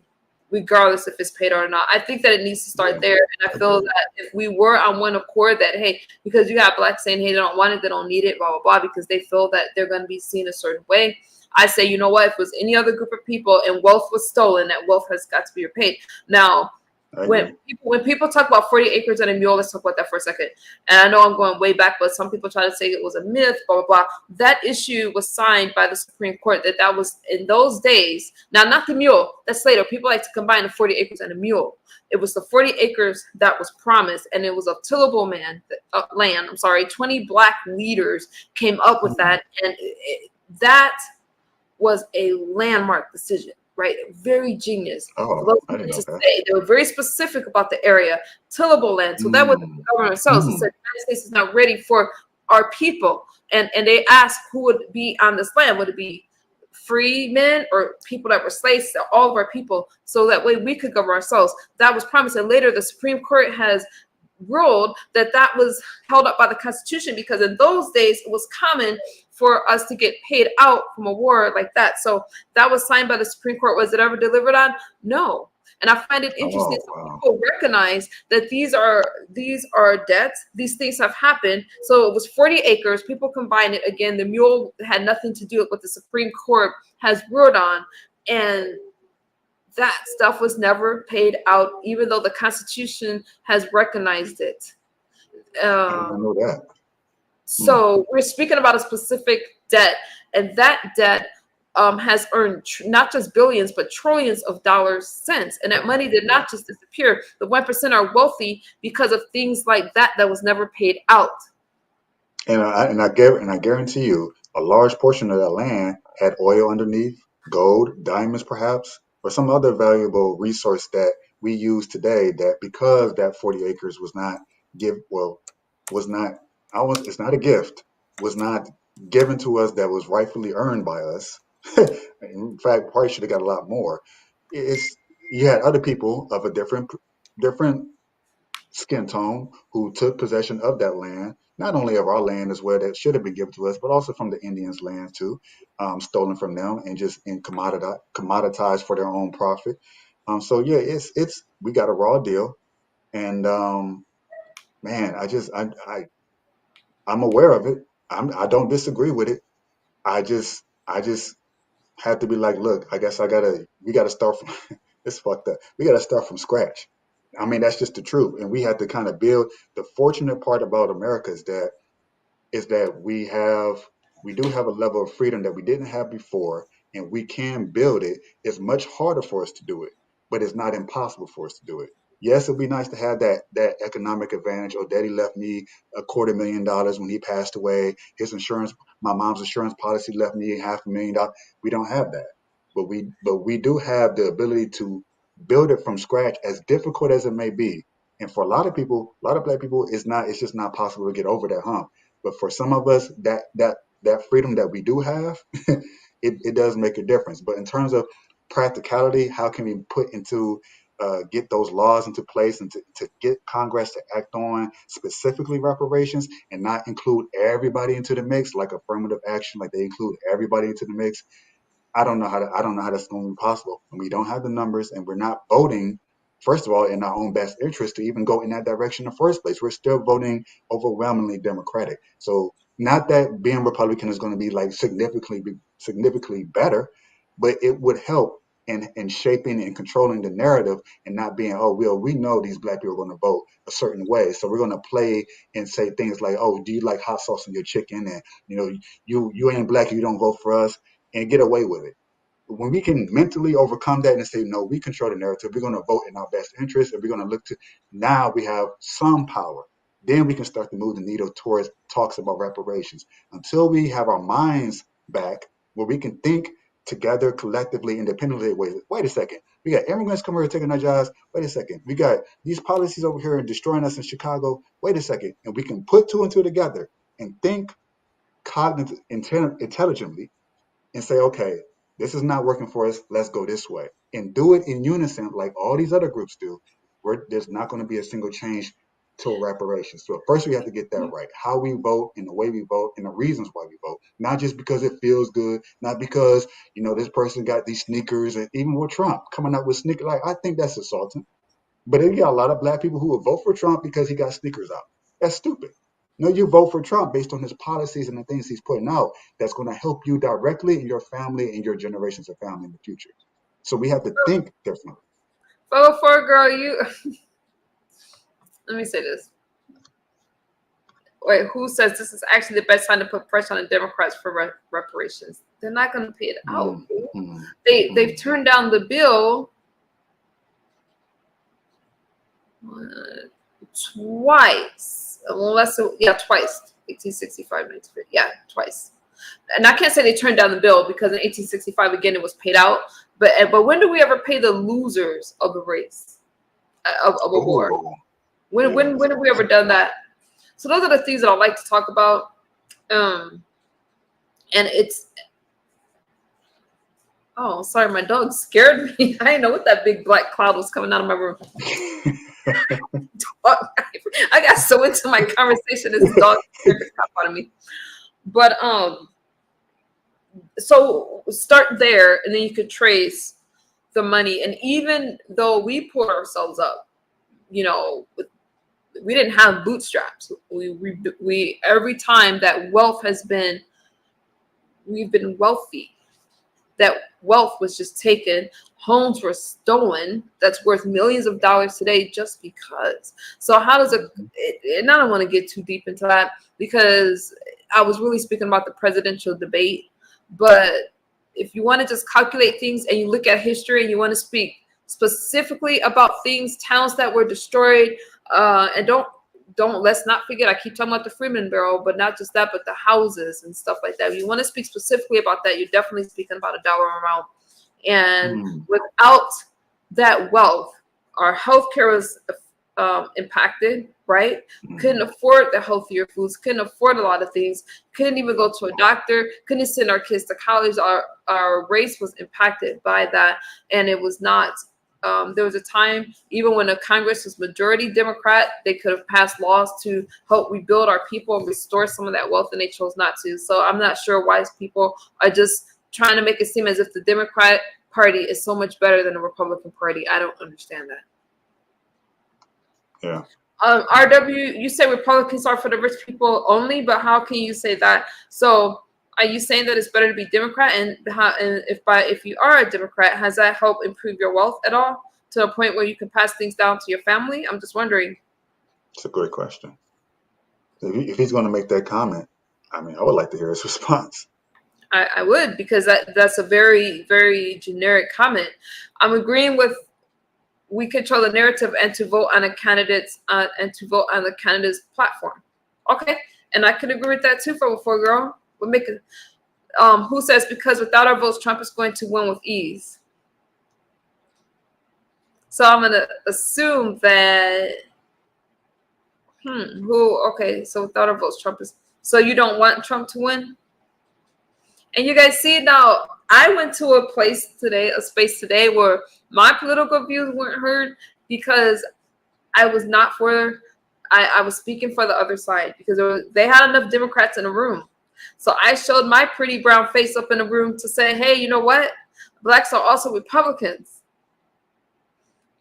regardless if it's paid or not. I think that it needs to start there. And I feel that if we were on one accord that, hey, because you have blacks saying, hey, they don't want it, they don't need it, blah, blah, blah, because they feel that they're going to be seen a certain way. I say, you know what, if it was any other group of people and wealth was stolen, that wealth has got to be repaid. Now, when people talk about 40 acres and a mule, let's talk about that for a second. And I know I'm going way back, but some people try to say it was a myth, blah, blah, blah. That issue was signed by the Supreme Court that was in those days. Now, not the mule. That's later. People like to combine the 40 acres and a mule. It was the 40 acres that was promised, and it was a tillable land. 20 black leaders came up with that, and that was a landmark decision. Right, very genius. Oh, I didn't know that. They were very specific about the area, tillable land. So that was the government themselves. It said the United States is not ready for our people, and they asked who would be on this land. Would it be free men or people that were slaves? All of our people, so that way we could govern ourselves. That was promised, and later the Supreme Court has ruled that was held up by the Constitution, because in those days it was common for us to get paid out from a war like that. So that was signed by the Supreme Court. Was it ever delivered on? No. And I find it interesting people recognize that these are debts. These things have happened. So it was 40 acres. People combined it. Again, the mule had nothing to do with what the Supreme Court has ruled on. And that stuff was never paid out, even though the Constitution has recognized it. I didn't know that. So we're speaking about a specific debt, and that debt has earned not just billions, but trillions of dollars since. And that money did not just disappear. The 1% are wealthy because of things like that was never paid out. And I guarantee you, a large portion of that land had oil underneath, gold, diamonds, perhaps, or some other valuable resource that we use today. That because that 40 acres was not it's not a gift, was not given to us, that was rightfully earned by us. In fact, probably should have got a lot more. You had other people of a different skin tone who took possession of that land, not only of our land as well that should have been given to us, but also from the Indians' land too, stolen from them and just in commoditized for their own profit. So yeah, it's we got a raw deal, and man, I'm aware of it. I don't disagree with it. I just have to be like, look, I guess we gotta start from it's fucked up. We gotta start from scratch. I mean, that's just the truth. And we have to kind of build. The fortunate part about America is that we do have a level of freedom that we didn't have before, and we can build it. It's much harder for us to do it, but it's not impossible for us to do it. Yes, it'd be nice to have that economic advantage. Oh, daddy left me $250,000 when he passed away. His insurance, my mom's insurance policy left me $500,000. We don't have that, but we do have the ability to build it from scratch, as difficult as it may be. And for a lot of people, a lot of black people, it's just not possible to get over that hump. But for some of us, that freedom that we do have, it does make a difference. But in terms of practicality, how can we get those laws into place and to get Congress to act on specifically reparations and not include everybody into the mix, like affirmative action, like they include everybody into the mix? I don't know how that's going to be possible when we don't have the numbers and we're not voting. First of all, in our own best interest to even go in that direction in the first place, we're still voting overwhelmingly Democratic. So, not that being Republican is going to be like significantly better, but it would help in shaping and controlling the narrative and not being, oh, well, we know these black people are going to vote a certain way, so we're going to play and say things like, oh, do you like hot sauce in your chicken? And you ain't black, you don't vote for us, and get away with it. When we can mentally overcome that and say, no, we control the narrative, we're going to vote in our best interest, and we're going to look to now we have some power. Then we can start to move the needle towards talks about reparations. Until we have our minds back where we can think together, collectively, independently. Wait a second. We got immigrants coming here taking our jobs. Wait a second. We got these policies over here and destroying us in Chicago. Wait a second. And we can put two and two together and think intelligently and say, okay, this is not working for us. Let's go this way and do it in unison, like all these other groups do. There's not going to be a single change to reparations. So first, we have to get that right: how we vote, and the way we vote, and the reasons why we vote. Not just because it feels good, not because this person got these sneakers, and even with Trump coming out with sneakers, like I think that's assaulting. But then you got a lot of black people who will vote for Trump because he got sneakers out. That's stupid. No, you vote for Trump based on his policies and the things he's putting out that's going to help you directly and your family and your generations of family in the future. So we have to think differently. But before, girl, let me say this. Wait, who says this is actually the best time to put pressure on the Democrats for reparations? They're not going to pay it out. They've turned down the bill twice. Twice. 1865, twice. And I can't say they turned down the bill because in 1865 again it was paid out. But when do we ever pay the losers of the race of a war? When have we ever done that? So those are the things that I like to talk about. And it's sorry, my dog scared me. I didn't know what that big black cloud was coming out of my room. I got so into my conversation, this dog scared the crap out of me. But so start there, and then you could trace the money. And even though we pulled ourselves up, we didn't have bootstraps. We every time that we've been wealthy. That wealth was just taken. Homes were stolen. That's worth millions of dollars today just because. So how does and I don't want to get too deep into that because I was really speaking about the presidential debate. But if you want to just calculate things and you look at history and you want to speak specifically about things, towns that were destroyed, and let's not forget, I keep talking about the Freeman Bureau, but not just that, but the houses and stuff like that. If you want to speak specifically about that, you're definitely speaking about a dollar amount. And without that wealth, our healthcare was impacted, right? Couldn't afford the healthier foods, couldn't afford a lot of things, couldn't even go to a doctor, couldn't send our kids to college. Our race was impacted by that, and it was not there was a time, even when the Congress was majority Democrat, they could have passed laws to help rebuild our people and restore some of that wealth, and they chose not to. So I'm not sure why people are just trying to make it seem as if the Democrat Party is so much better than the Republican Party. I don't understand that. Yeah. RW, you say Republicans are for the rich people only, but how can you say that? So are you saying that it's better to be Democrat? And if you are a Democrat, has that helped improve your wealth at all to a point where you can pass things down to your family? I'm just wondering. It's a great question. If he's going to make that comment, I mean, I would like to hear his response. I would, because that's a very, very generic comment. I'm agreeing with we control the narrative and to vote on a candidate's platform. Okay, and I could agree with that too. For girl, we'll make it. Who says because without our votes, Trump is going to win with ease? So I'm gonna assume that. Okay, so without our votes, Trump is. So you don't want Trump to win? And you guys see now, I went to a space today where my political views weren't heard because I was not for, I was speaking for the other side because they had enough Democrats in the room. So I showed my pretty brown face up in the room to say, hey, you know what? Blacks are also Republicans.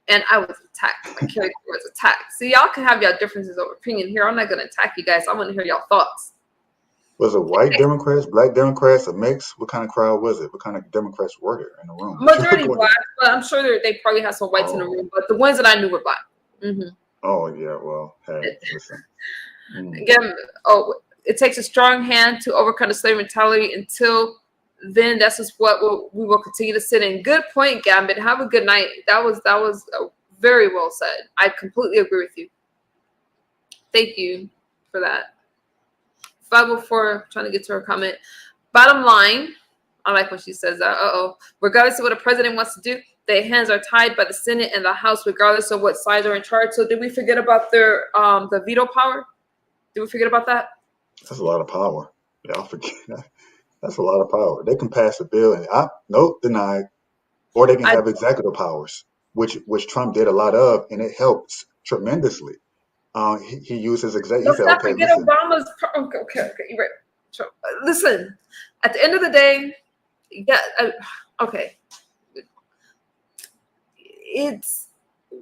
And I was attacked. My character was attacked. See, y'all can have y'all differences of opinion here. I'm not going to attack you guys. I want to hear y'all thoughts. Was it white Democrats, black Democrats, a mix? What kind of crowd was it? What kind of Democrats were there in the room? Majority black, but I'm sure they probably had some whites in the room. But the ones that I knew were black. Mm-hmm. Oh yeah, well, hey, listen. Again, it takes a strong hand to overcome the slave mentality. Until then, that's just what we will continue to sit in. Good point, Gambit. Have a good night. That was very well said. I completely agree with you. Thank you for that. 504, trying to get to her comment. Bottom line, I like when she says that. Regardless of what a president wants to do, their hands are tied by the Senate and the House, regardless of what sides are in charge. So did we forget about their the veto power? Did we forget about that? That's a lot of power. Yeah, I forget that. That's a lot of power. They can pass a bill and nope, denied. Or they can have executive powers, which Trump did a lot of, and it helps tremendously. He uses executive. Let's not forget Obama's. Okay, you're right. Trump. Listen, at the end of the day, yeah. Okay.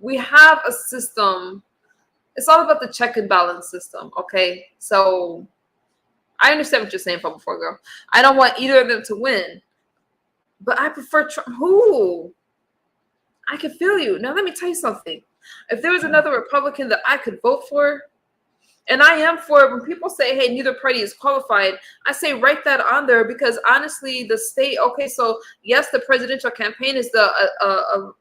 We have a system. It's all about the check and balance system. Okay, so I understand what you're saying from before, girl. I don't want either of them to win, but I prefer Trump. Who? I can feel you. Now let me tell you something. If there was another Republican that I could vote for, and I am for it, when people say, hey, neither party is qualified, I say write that on there because honestly, the state, okay, so yes, the presidential campaign is the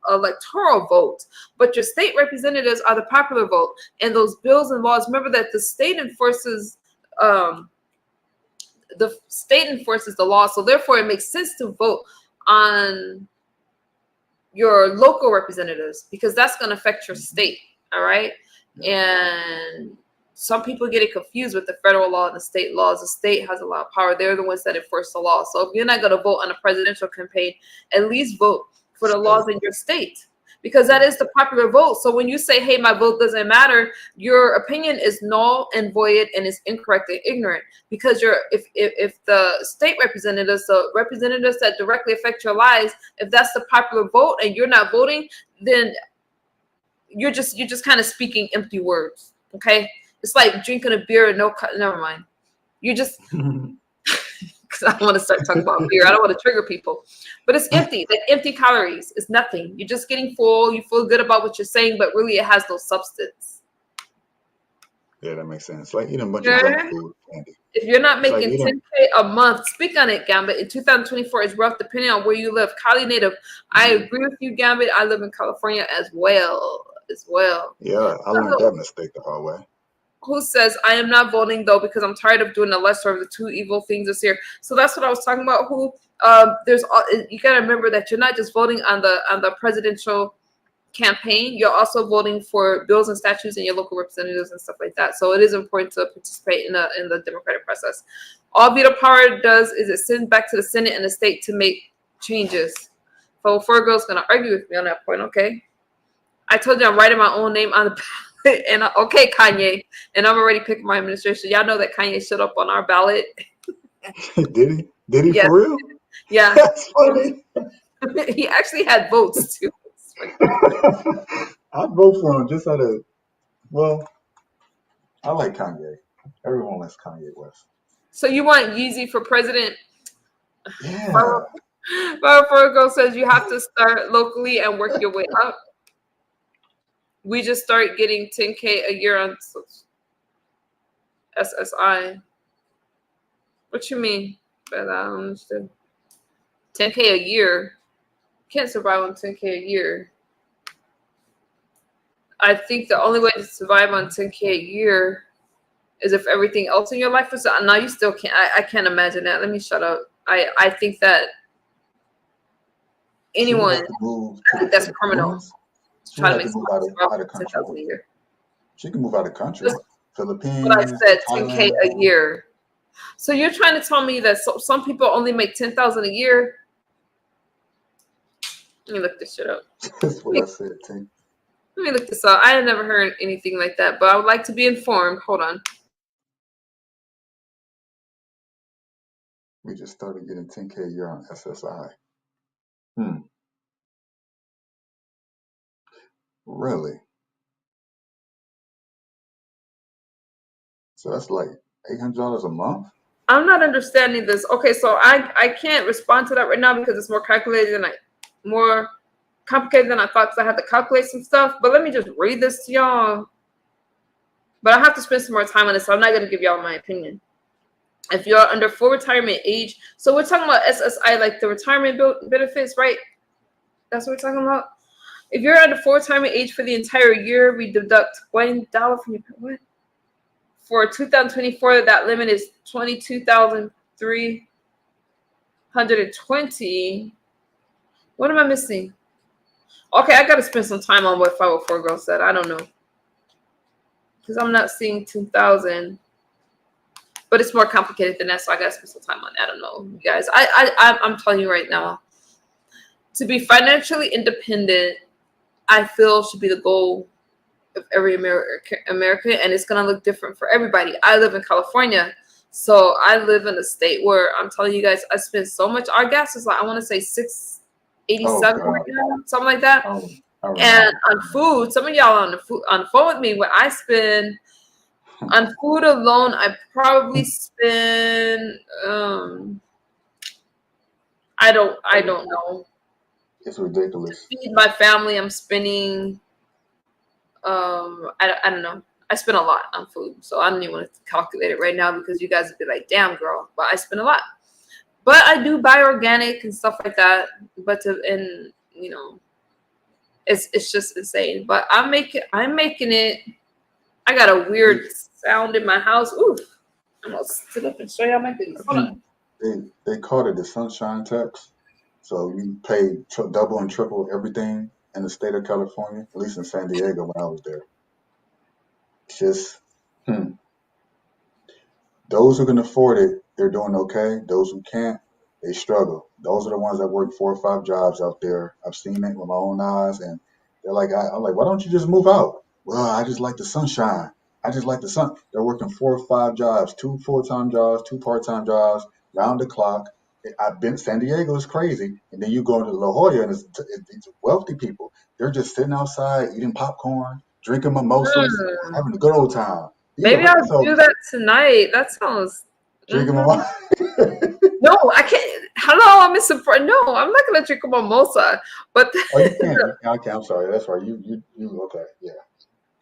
electoral vote, but your state representatives are the popular vote. And those bills and laws, remember that the state enforces the law. So therefore, it makes sense to vote on your local representatives because that's going to affect your state. All right. And some people get it confused with the federal law and the state laws. The state has a lot of power. They're the ones that enforce the law. So if you're not going to vote on a presidential campaign, at least vote for the laws in your state because that is the popular vote. So when you say, hey, my vote doesn't matter, your opinion is null and void and is incorrect and ignorant because if the state representatives, the representatives that directly affect your lives, if that's the popular vote and you're not voting, then you're just kind of speaking empty words. Okay. It's like drinking a beer and never mind. You just, because I don't want to start talking about beer. I don't want to trigger people, but it's empty, like empty calories. It's nothing. You're just getting full. You feel good about what you're saying, but really it has no substance. Yeah, that makes sense. Like eating a bunch of junk food candy. If you're not making $10K a month, speak on it, Gambit. In 2024, it's rough depending on where you live. Cali native, I agree with you, Gambit. I live in California as well. Yeah, I learned that mistake the hard way. Who says I am not voting though because I'm tired of doing the lesser of the two evil things this year? So that's what I was talking about. Who you gotta remember that you're not just voting on the presidential campaign. You're also voting for bills and statutes and your local representatives and stuff like that. So it is important to participate in the democratic process. All veto power does is it sends back to the Senate and the state to make changes. So Fergo's gonna argue with me on that point. Okay. I told you I'm writing my own name on the ballot. And okay, Kanye. And I'm already picking my administration. Y'all know that Kanye showed up on our ballot. Did he? Did he Yes. for real? Yeah. That's funny. He actually had votes too. I'd vote for him just out of, well, I like Kanye. Everyone likes Kanye West. So you want Yeezy for president? Yeah. Virgo says you have to start locally and work your way up. We just start getting 10K a year on SSI. What you mean? But I don't understand. 10K a year. Can't survive on 10K a year. I think the only way to survive on 10K a year is if everything else in your life was. No, you still can't. I can't imagine that. Let me shut up. I think that anyone, I think that's criminal. She would Trying to have make to move someone out of country. 10,000 a year. She can move out of country. Philippines. But I said 10K Thailand. a year. So you're trying to tell me that some people only make 10,000 a year? Let me look this shit up. That's what I said, T. Let me look this up. I had never heard anything like that, but I would like to be informed. Hold on. We just started getting 10K a year on SSI. Really? So that's like $800 a month? I'm not understanding this. Okay, so I can't respond to that right now because it's more complicated than I thought because I had to calculate some stuff. But let me just read this to y'all. But I have to spend some more time on this, so I'm not going to give y'all my opinion. If you're under full retirement age, so we're talking about SSI, like the retirement benefits, right? That's what we're talking about. If you're under full retirement age for the entire year, we deduct $1 from your what? For 2024, that limit is $22,320. What am I missing? Okay, I gotta spend some time on what 504 girl said. I don't know, because I'm not seeing 2,000. But it's more complicated than that, so I gotta spend some time on that. I don't know, you guys. I'm telling you right now, to be financially independent, I feel should be the goal of every American, and it's gonna look different for everybody. I live in California, so I live in a state where I'm telling you guys, I spend so much. Our gas is like, I want to say $6.87 right now, something like that. And on food, some of y'all on the phone with me, what I spend on food alone, I probably spend I don't know. It's ridiculous. To feed my family, I'm spending I don't know. I spend a lot on food, so I don't even want to calculate it right now because you guys would be like, "Damn, girl," but I spend a lot. But I do buy organic and stuff like that. But it's just insane. But I'm making it. I got a weird sound in my house. Oof! I'm gonna sit up and show y'all my things. Hold on. They called it the sunshine tax. So you pay double and triple everything in the state of California, at least in San Diego when I was there. Just, those who can afford it, they're doing okay. Those who can't, they struggle. Those are the ones that work 4 or 5 jobs out there. I've seen it with my own eyes, and they're like, I'm like, why don't you just move out? Well, I just like the sunshine. I just like the sun. They're working 4 or 5 jobs, 2 full-time jobs, 2 part-time jobs, round the clock. I've been San Diego is crazy, and then you go into La Jolla, and it's wealthy people. They're just sitting outside eating popcorn, drinking mimosas, having a good old time. Maybe I'll do that tonight. That sounds. Drinking mimosa. No, I can't. Hello, I'm Mr. No, I'm not gonna drink a mimosa. But oh, you can't. Okay, I'm sorry. That's right. You. Okay, yeah.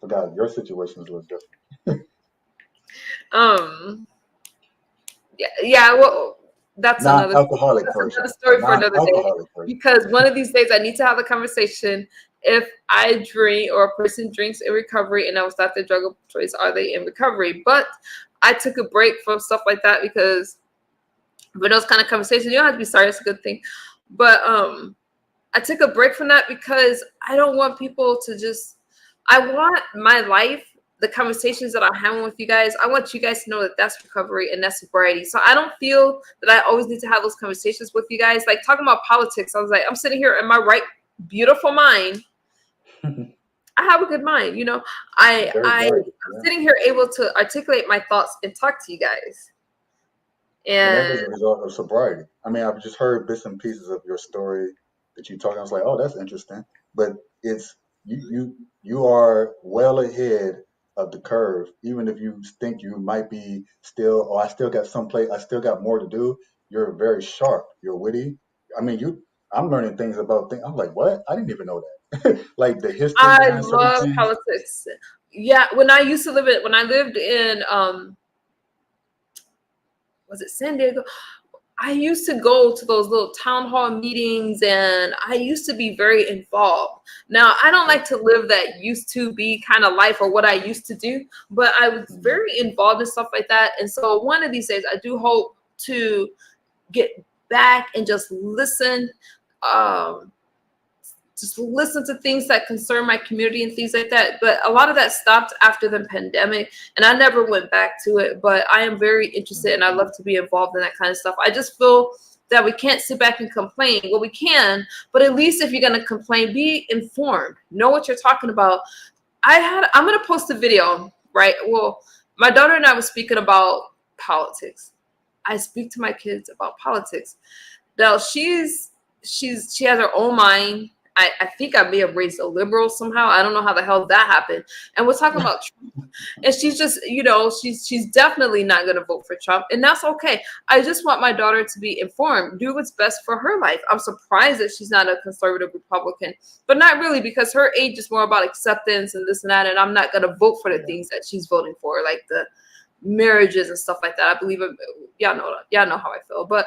Forgot your situation is a little different. Yeah. Well, that's another story for another day. Because one of these days I need to have a conversation. If I drink or a person drinks in recovery and I was not their drug of choice, are they in recovery? But I took a break from stuff like that because for those kind of conversations, you don't have to be sorry. It's a good thing. But I took a break from that because I don't want people to just. I want my life, the conversations that I'm having with you guys, I want you guys to know that that's recovery and that's sobriety. So I don't feel that I always need to have those conversations with you guys. Like talking about politics, I was like, I'm sitting here in my right, beautiful mind I have a good mind. You know, I Very I bright. I'm Yeah. sitting here able to articulate my thoughts and talk to you guys. And that's And as a result of sobriety. I mean, I've just heard bits and pieces of your story that you talking. I was like, oh, that's interesting. But it's you are well ahead of the curve. Even if you think you might be still, oh, I still got some place, I still got more to do. You're very sharp. You're witty. I mean, I'm learning things about things. I'm like, what? I didn't even know that. Like the history I behind certain love things. politics. Yeah, when I lived in was it San Diego? I used to go to those little town hall meetings and I used to be very involved. Now, I don't like to live that used to be kind of life or what I used to do, but I was Mhm. very involved in stuff like that. And so one of these days, I do hope to get back and um, just listen to things that concern my community and things like that. But a lot of that stopped after the pandemic, and I never went back to it. But I am very interested, and I love to be involved in that kind of stuff. I just feel that we can't sit back and complain. Well, we can, but at least if you're gonna complain, be informed. Know what you're talking about. I'm gonna post a video, right? Well, my daughter and I were speaking about politics. I speak to my kids about politics. Now she has her own mind. I think I may have raised a liberal somehow. I don't know how the hell that happened. And we're talking about Trump. And she's just, she's definitely not gonna vote for Trump. And that's okay. I just want my daughter to be informed, do what's best for her life. I'm surprised that she's not a conservative Republican, but not really, because her age is more about acceptance and this and that. And I'm not gonna vote for the Yeah. things that she's voting for, like the marriages and stuff like that. I believe it, y'all know how I feel. But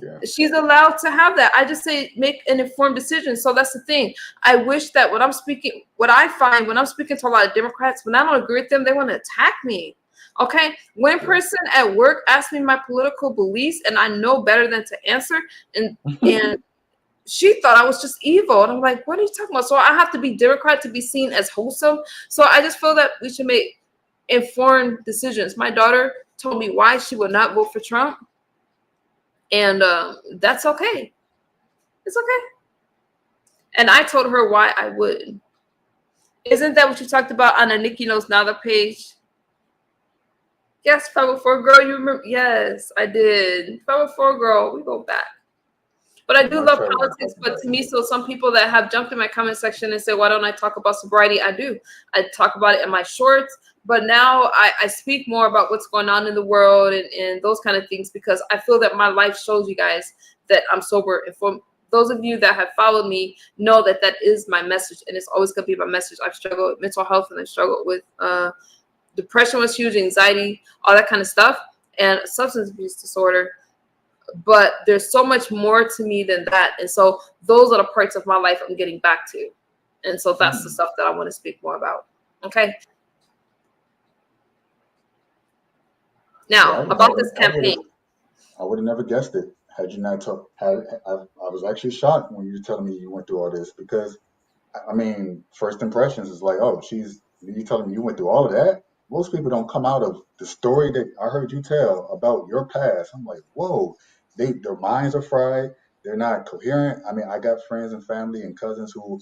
Yeah. she's allowed to have that. I just say make an informed decision. So that's the thing. I wish that what I find when I'm speaking to a lot of Democrats, when I don't agree with them, they want to attack me. Okay. One Yeah. person at work asked me my political beliefs, and I know better than to answer. And she thought I was just evil. And I'm like, what are you talking about? So I have to be Democrat to be seen as wholesome. So I just feel that we should make informed decisions. My daughter told me why she would not vote for Trump. And that's okay. It's okay. And I told her why I would. Isn't that what you talked about on the Nikki Knows Now page? Yes, 504 girl, you remember? Yes, I did. 504 girl, we go back. But I do I love try to keep up politics. with But that. to me, so some people that have jumped in my comment section and say, why don't I talk about sobriety? I do. I talk about it in my shorts. But now I speak more about what's going on in the world and those kind of things, because I feel that my life shows you guys that I'm sober. And for those of you that have followed me know that that is my message. And it's always going to be my message. I've struggled with mental health, and I struggled with depression was huge, anxiety, all that kind of stuff, and substance abuse disorder. But there's so much more to me than that. And so those are the parts of my life I'm getting back to. And so that's the Hmm. stuff that I want to speak more about. Okay. Yeah, Now, about this campaign. I would have never guessed it had you not told. I was actually shocked when you were telling me you went through all this because I mean, first impressions is like, oh, you telling me you went through all of that? Most people don't come out of the story that I heard you tell about your past. I'm like, whoa, their minds are fried. They're not coherent. I mean, I got friends and family and cousins who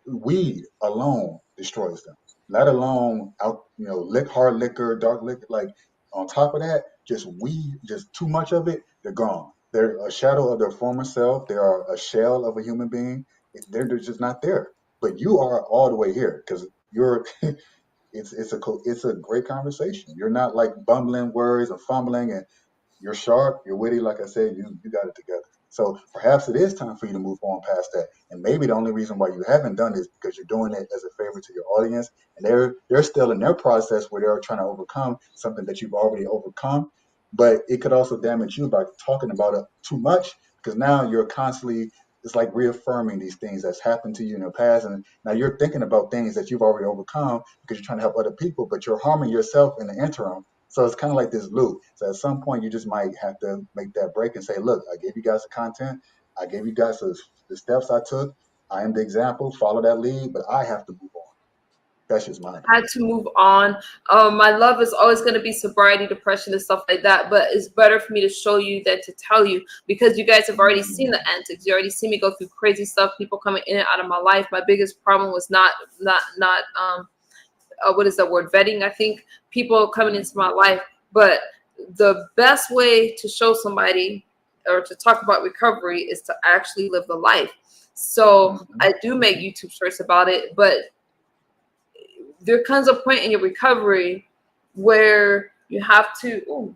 weed alone destroys them. Let alone hard liquor, dark liquor. Like on top of that, just weed, just too much of it, they're gone. They're a shadow of their former self. They are a shell of a human being. They're just not there, but you are all the way here because you're it's a great conversation. You're not like bumbling words and fumbling, and you're sharp, you're witty. Like I said, you got it together. So perhaps it is time for you to move on past that. And maybe the only reason why you haven't done it is because you're doing it as a favor to your audience, and they're still in their process where they're trying to overcome something that you've already overcome. But it could also damage you by talking about it too much because now you're constantly it's like reaffirming these things that's happened to you in the past, and now you're thinking about things that you've already overcome because you're trying to help other people, but you're harming yourself in the interim. So it's kind of like this loop. So at some point, you just might have to make that break and say, look, I gave you guys the content. I gave you guys the steps I took. I am the example. Follow that lead, but I have to move on That's just my I opinion. had to move on. My love is always going to be sobriety, depression, and stuff like that. But it's better for me to show you than to tell you, because you guys have already seen the antics. You already see me go through crazy stuff. People coming in and out of my life. My biggest problem was not what is that word, vetting, I think, people coming into my life. But the best way to show somebody or to talk about recovery is to actually live the life. So I do make YouTube shorts about it, but there comes a point in your recovery where you have to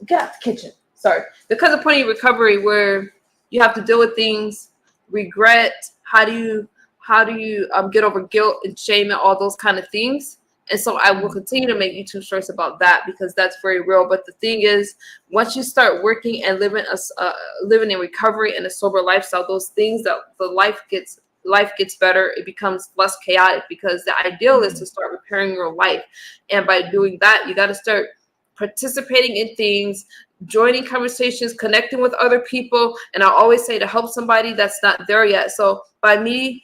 get out the kitchen. Sorry. There comes a point in your recovery where you have to deal with things, regret. How do you get over guilt and shame and all those kind of things? And so I will continue to make YouTube shorts about that, because that's very real. But the thing is, once you start working and living in recovery and a sober lifestyle, those things that the life gets better. It becomes less chaotic, because the ideal is to start repairing your life. And by doing that, you got to start participating in things, joining conversations, connecting with other people. And I always say to help somebody that's not there yet. So by me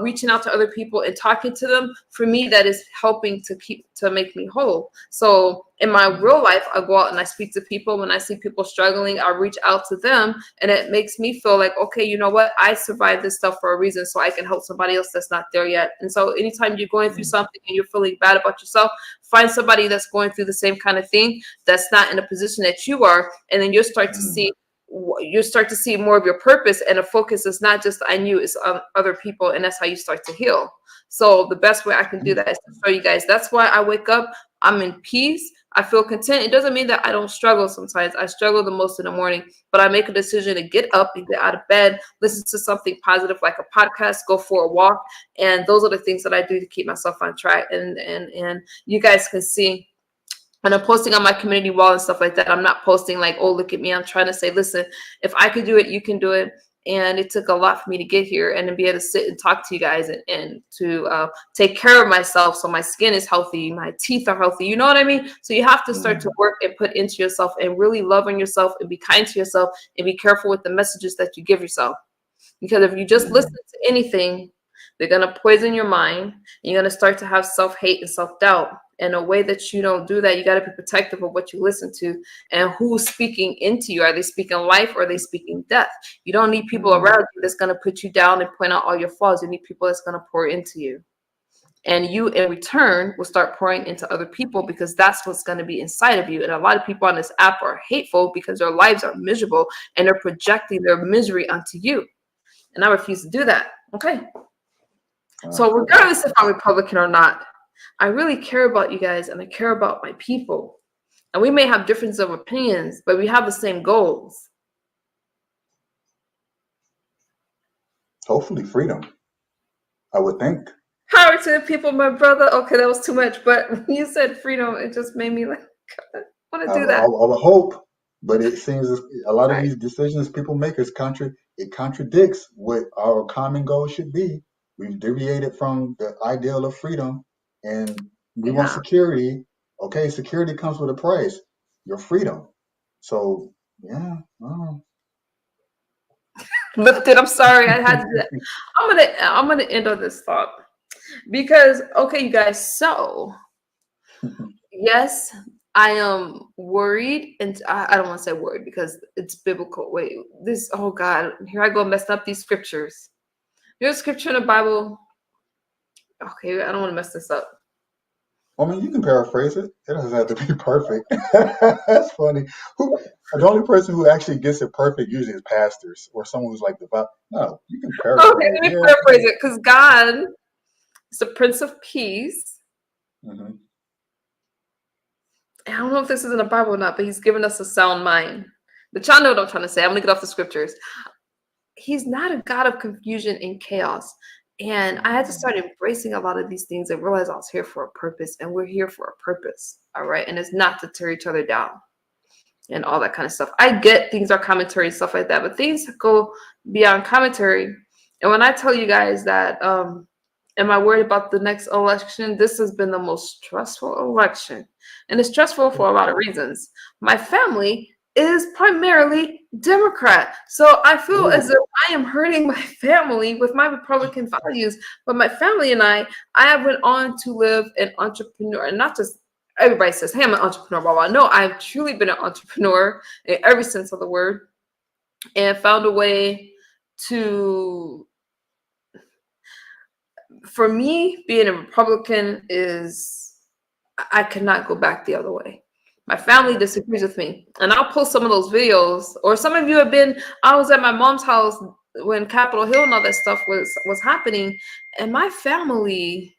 reaching out to other people and talking to them, for me, that is helping to make me whole. So in my real life, I go out and I speak to people. When I see people struggling, I reach out to them, and it makes me feel like, okay, you know what? I survived this stuff for a reason, so I can help somebody else that's not there yet. And so anytime you're going through something and you're feeling bad about yourself, find somebody that's going through the same kind of thing, that's not in a position that you are, and then you'll start to see more of your purpose, and the focus is not just on you, it's on other people, and that's how you start to heal. So the best way I can do that is to show you guys. That's why I wake up, I'm in peace, I feel content. It doesn't mean that I don't struggle sometimes. I struggle the most in the morning, but I make a decision to get up and get out of bed, listen to something positive like a podcast, go for a walk, and those are the things that I do to keep myself on track. And you guys can see when I'm posting on my community wall and stuff like that, I'm not posting like, oh, look at me. I'm trying to say, listen, if I could do it, you can do it. And it took a lot for me to get here and to be able to sit and talk to you guys and to take care of myself, so my skin is healthy, my teeth are healthy. You know what I mean? So you have to start to work and put into yourself and really love on yourself and be kind to yourself and be careful with the messages that you give yourself. Because if you just listen to anything, they're going to poison your mind. You're going to start to have self-hate and self-doubt. And a way that you don't do that, you got to be protective of what you listen to and who's speaking into you. Are they speaking life or are they speaking death? You don't need people around you that's going to put you down and point out all your flaws. You need people that's going to pour into you. And you, in return, will start pouring into other people, because that's what's going to be inside of you. And a lot of people on this app are hateful because their lives are miserable and they're projecting their misery onto you. And I refuse to do that. Okay. So regardless if I'm Republican or not, I really care about you guys and I care about my people. And we may have differences of opinions, but we have the same goals. Hopefully freedom, I would think. Power to the people, my brother. Okay, that was too much. But when you said freedom, it just made me like, I want to do that. I would hope, but it seems a lot of these decisions people make it contradicts what our common goal should be. We've deviated from the ideal of freedom, and we want security. Okay, security comes with a price, your freedom. So yeah, Lifted. I'm sorry, I had to do that. I'm gonna end on this thought, because okay, you guys. So yes, I am worried, and I don't want to say worried because it's biblical. Wait, oh God, here I go messing up these scriptures. There's a scripture in the Bible. Okay, I don't want to mess this up. I mean, you can paraphrase it. It doesn't have to be perfect. That's funny. The only person who actually gets it perfect usually is pastors or someone who's like the no. You can paraphrase. Okay, let me paraphrase it, because God is the Prince of Peace. Mm-hmm. I don't know if this is in the Bible or not, but He's given us a sound mind. But y'all know what I'm trying to say. I'm gonna get off the scriptures. He's not a God of confusion and chaos. And I had to start embracing a lot of these things and realize I was here for a purpose, and we're here for a purpose. All right. And it's not to tear each other down and all that kind of stuff. I get things are commentary and stuff like that, but things go beyond commentary. And when I tell you guys that, am I worried about the next election? This has been the most stressful election. And it's stressful for a lot of reasons. My family is primarily Democrat. So I feel Ooh. as if I am hurting my family with my Republican values. But my family and I went on to live an entrepreneur, and not just everybody says, hey, I'm an entrepreneur, blah, blah. No, I've truly been an entrepreneur in every sense of the word, and found a way to, for me, being a Republican is, I cannot go back the other way. My family disagrees with me, and I'll post some of those videos. Or some of you have been. I was at my mom's house when Capitol Hill and all that stuff was happening, and my family,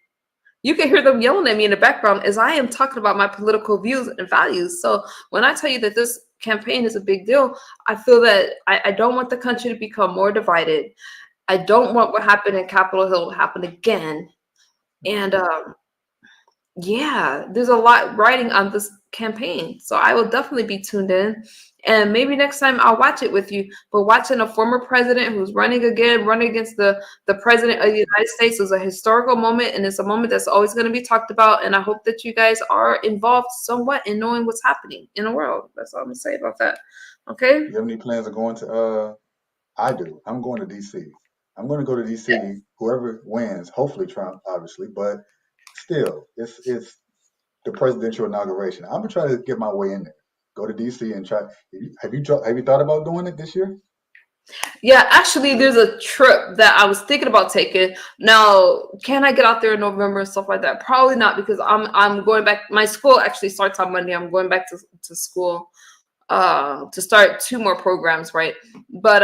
you can hear them yelling at me in the background as I am talking about my political views and values. So when I tell you that this campaign is a big deal, I feel that I don't want the country to become more divided. I don't want what happened in Capitol Hill to happen again. And yeah, there's a lot riding on this campaign. So I will definitely be tuned in. And maybe next time I'll watch it with you. But watching a former president who's running again, running against the president of the United States is a historical moment. And it's a moment that's always going to be talked about. And I hope that you guys are involved somewhat in knowing what's happening in the world. That's all I'm going to say about that. Okay? You have any plans of going to I do. I'm going to DC. I'm going to go to DC. Whoever wins, hopefully Trump, obviously, but still, it's the presidential inauguration. I'm gonna try to get my way in there. Go to DC and try. Have you thought about doing it this year? Yeah, actually, there's a trip that I was thinking about taking. Now, can I get out there in November and stuff like that? Probably not, because I'm going back. My school actually starts on Monday. I'm going back to school to start 2 more programs, right? But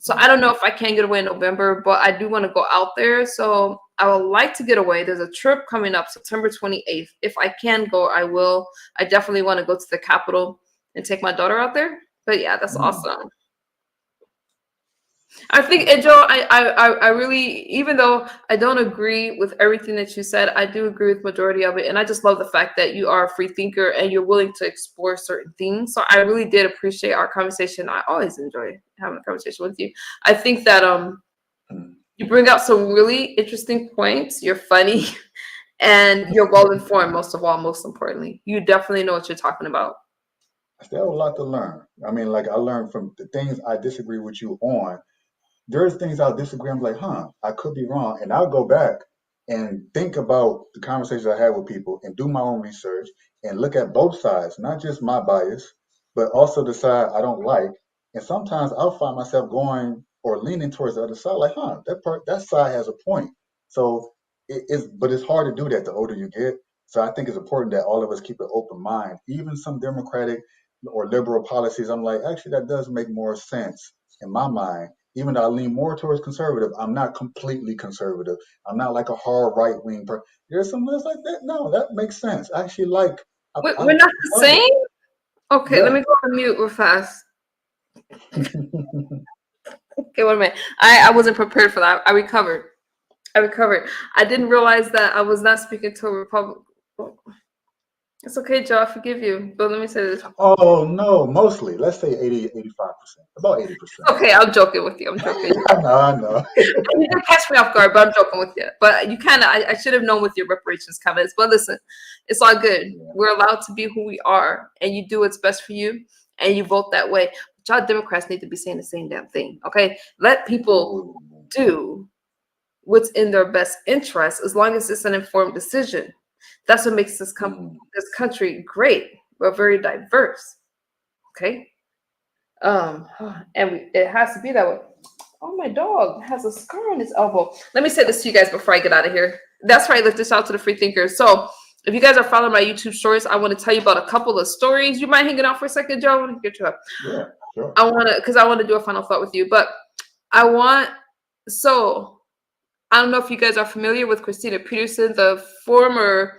so I don't know if I can get away in November, but I do want to go out there. So I would like to get away. There's a trip coming up September 28th. If I can go, I will. I definitely want to go to the Capitol and take my daughter out there. But yeah, that's awesome. I think, and Joe, I really, even though I don't agree with everything that you said, I do agree with majority of it. And I just love the fact that you are a free thinker and you're willing to explore certain things. So I really did appreciate our conversation. I always enjoy having a conversation with you. I think that you bring out some really interesting points. You're funny and you're well informed, most of all, most importantly. You definitely know what you're talking about. I still have a lot to learn. I mean, like I learned from the things I disagree with you on. There's things I'll disagree. I'm like, I could be wrong. And I'll go back and think about the conversations I had with people and do my own research and look at both sides, not just my bias, but also the side I don't like. And sometimes I'll find myself going or leaning towards the other side, like, that side has a point. So but it's hard to do that the older you get. So I think it's important that all of us keep an open mind. Even some Democratic or liberal policies, I'm like, actually, that does make more sense in my mind. Even though I lean more towards conservative, I'm not completely conservative. I'm not like a hard right wing person. There's some that's like that. No, that makes sense. I actually like. We're not the love it. same? Okay, let Yeah. me go on mute real fast. Okay, wait a minute. I wasn't prepared for that. I recovered. I didn't realize that I was not speaking to a Republican. It's okay, Joe. I forgive you. But let me say this. Oh no, mostly. Let's say 80, 85%. About 80%. Okay, I'm joking with you. I'm joking. I know. You didn't catch me off guard, but I'm joking with you. But you kind of, I should have known with your reparations comments. But listen, it's all good. Yeah. We're allowed to be who we are, and you do what's best for you, and you vote that way. But y'all Democrats need to be saying the same damn thing. Okay, let people do what's in their best interest, as long as it's an informed decision. That's what makes this country great. We're very diverse. Okay. And it has to be that way. Oh, my dog has a scar on his elbow. Let me say this to you guys before I get out of here. That's right. Let this out to the free thinkers. So if you guys are following my YouTube stories, I want to tell you about a couple of stories. You mind hanging out for a second, Joe? I want to get you up. Yeah, sure. I want to do a final thought with you, but so I don't know if you guys are familiar with Christina Peterson, the former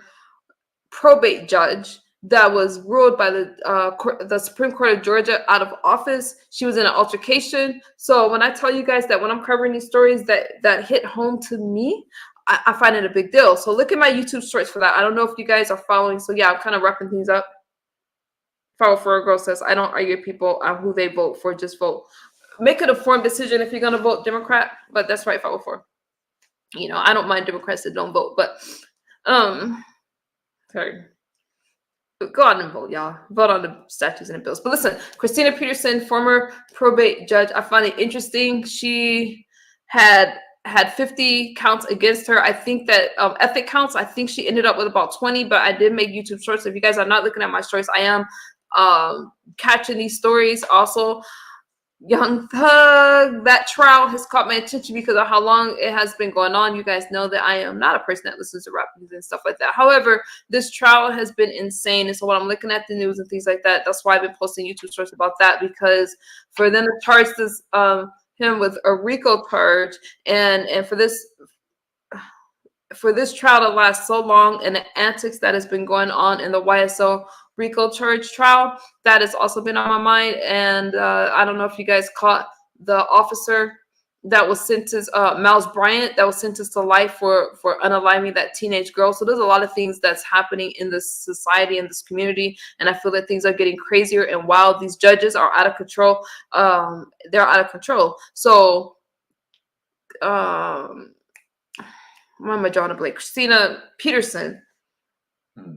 probate judge that was ruled by the Supreme Court of Georgia out of office. She was in an altercation. So when I tell you guys that when I'm covering these stories that hit home to me, I find it a big deal. So look at my YouTube shorts for that. I don't know if you guys are following. So yeah, I'm kind of wrapping things up. Follow for a girl says, I don't argue people on who they vote for, just vote. Make an informed decision if you're going to vote Democrat, but that's right, follow for. I don't mind Democrats that don't vote, but sorry. Go out and vote, y'all. Vote on the statutes and the bills. But listen, Christina Peterson, former probate judge, I find it interesting. She had 50 counts against her. I think that ethic counts, I think she ended up with about 20, but I did make YouTube shorts. If you guys are not looking at my shorts, I am catching these stories. Also, Young Thug, that trial has caught my attention because of how long it has been going on. You guys know that I am not a person that listens to rap music and stuff like that. However, this trial has been insane. And so when I'm looking at the news and things like that, that's why I've been posting YouTube shorts about that, because for them to charge this him with a RICO charge and for this trial to last so long and the antics that has been going on in the YSL RICO charge trial, that has also been on my mind. And I don't know if you guys caught the officer that was sentenced, Miles Bryant, that was sentenced to life for unaliving that teenage girl. So there's a lot of things that's happening in this society, in this community, and I feel that things are getting crazier and wild. These judges are out of control. They're out of control. So why am I drawing a blank? Christina Peterson,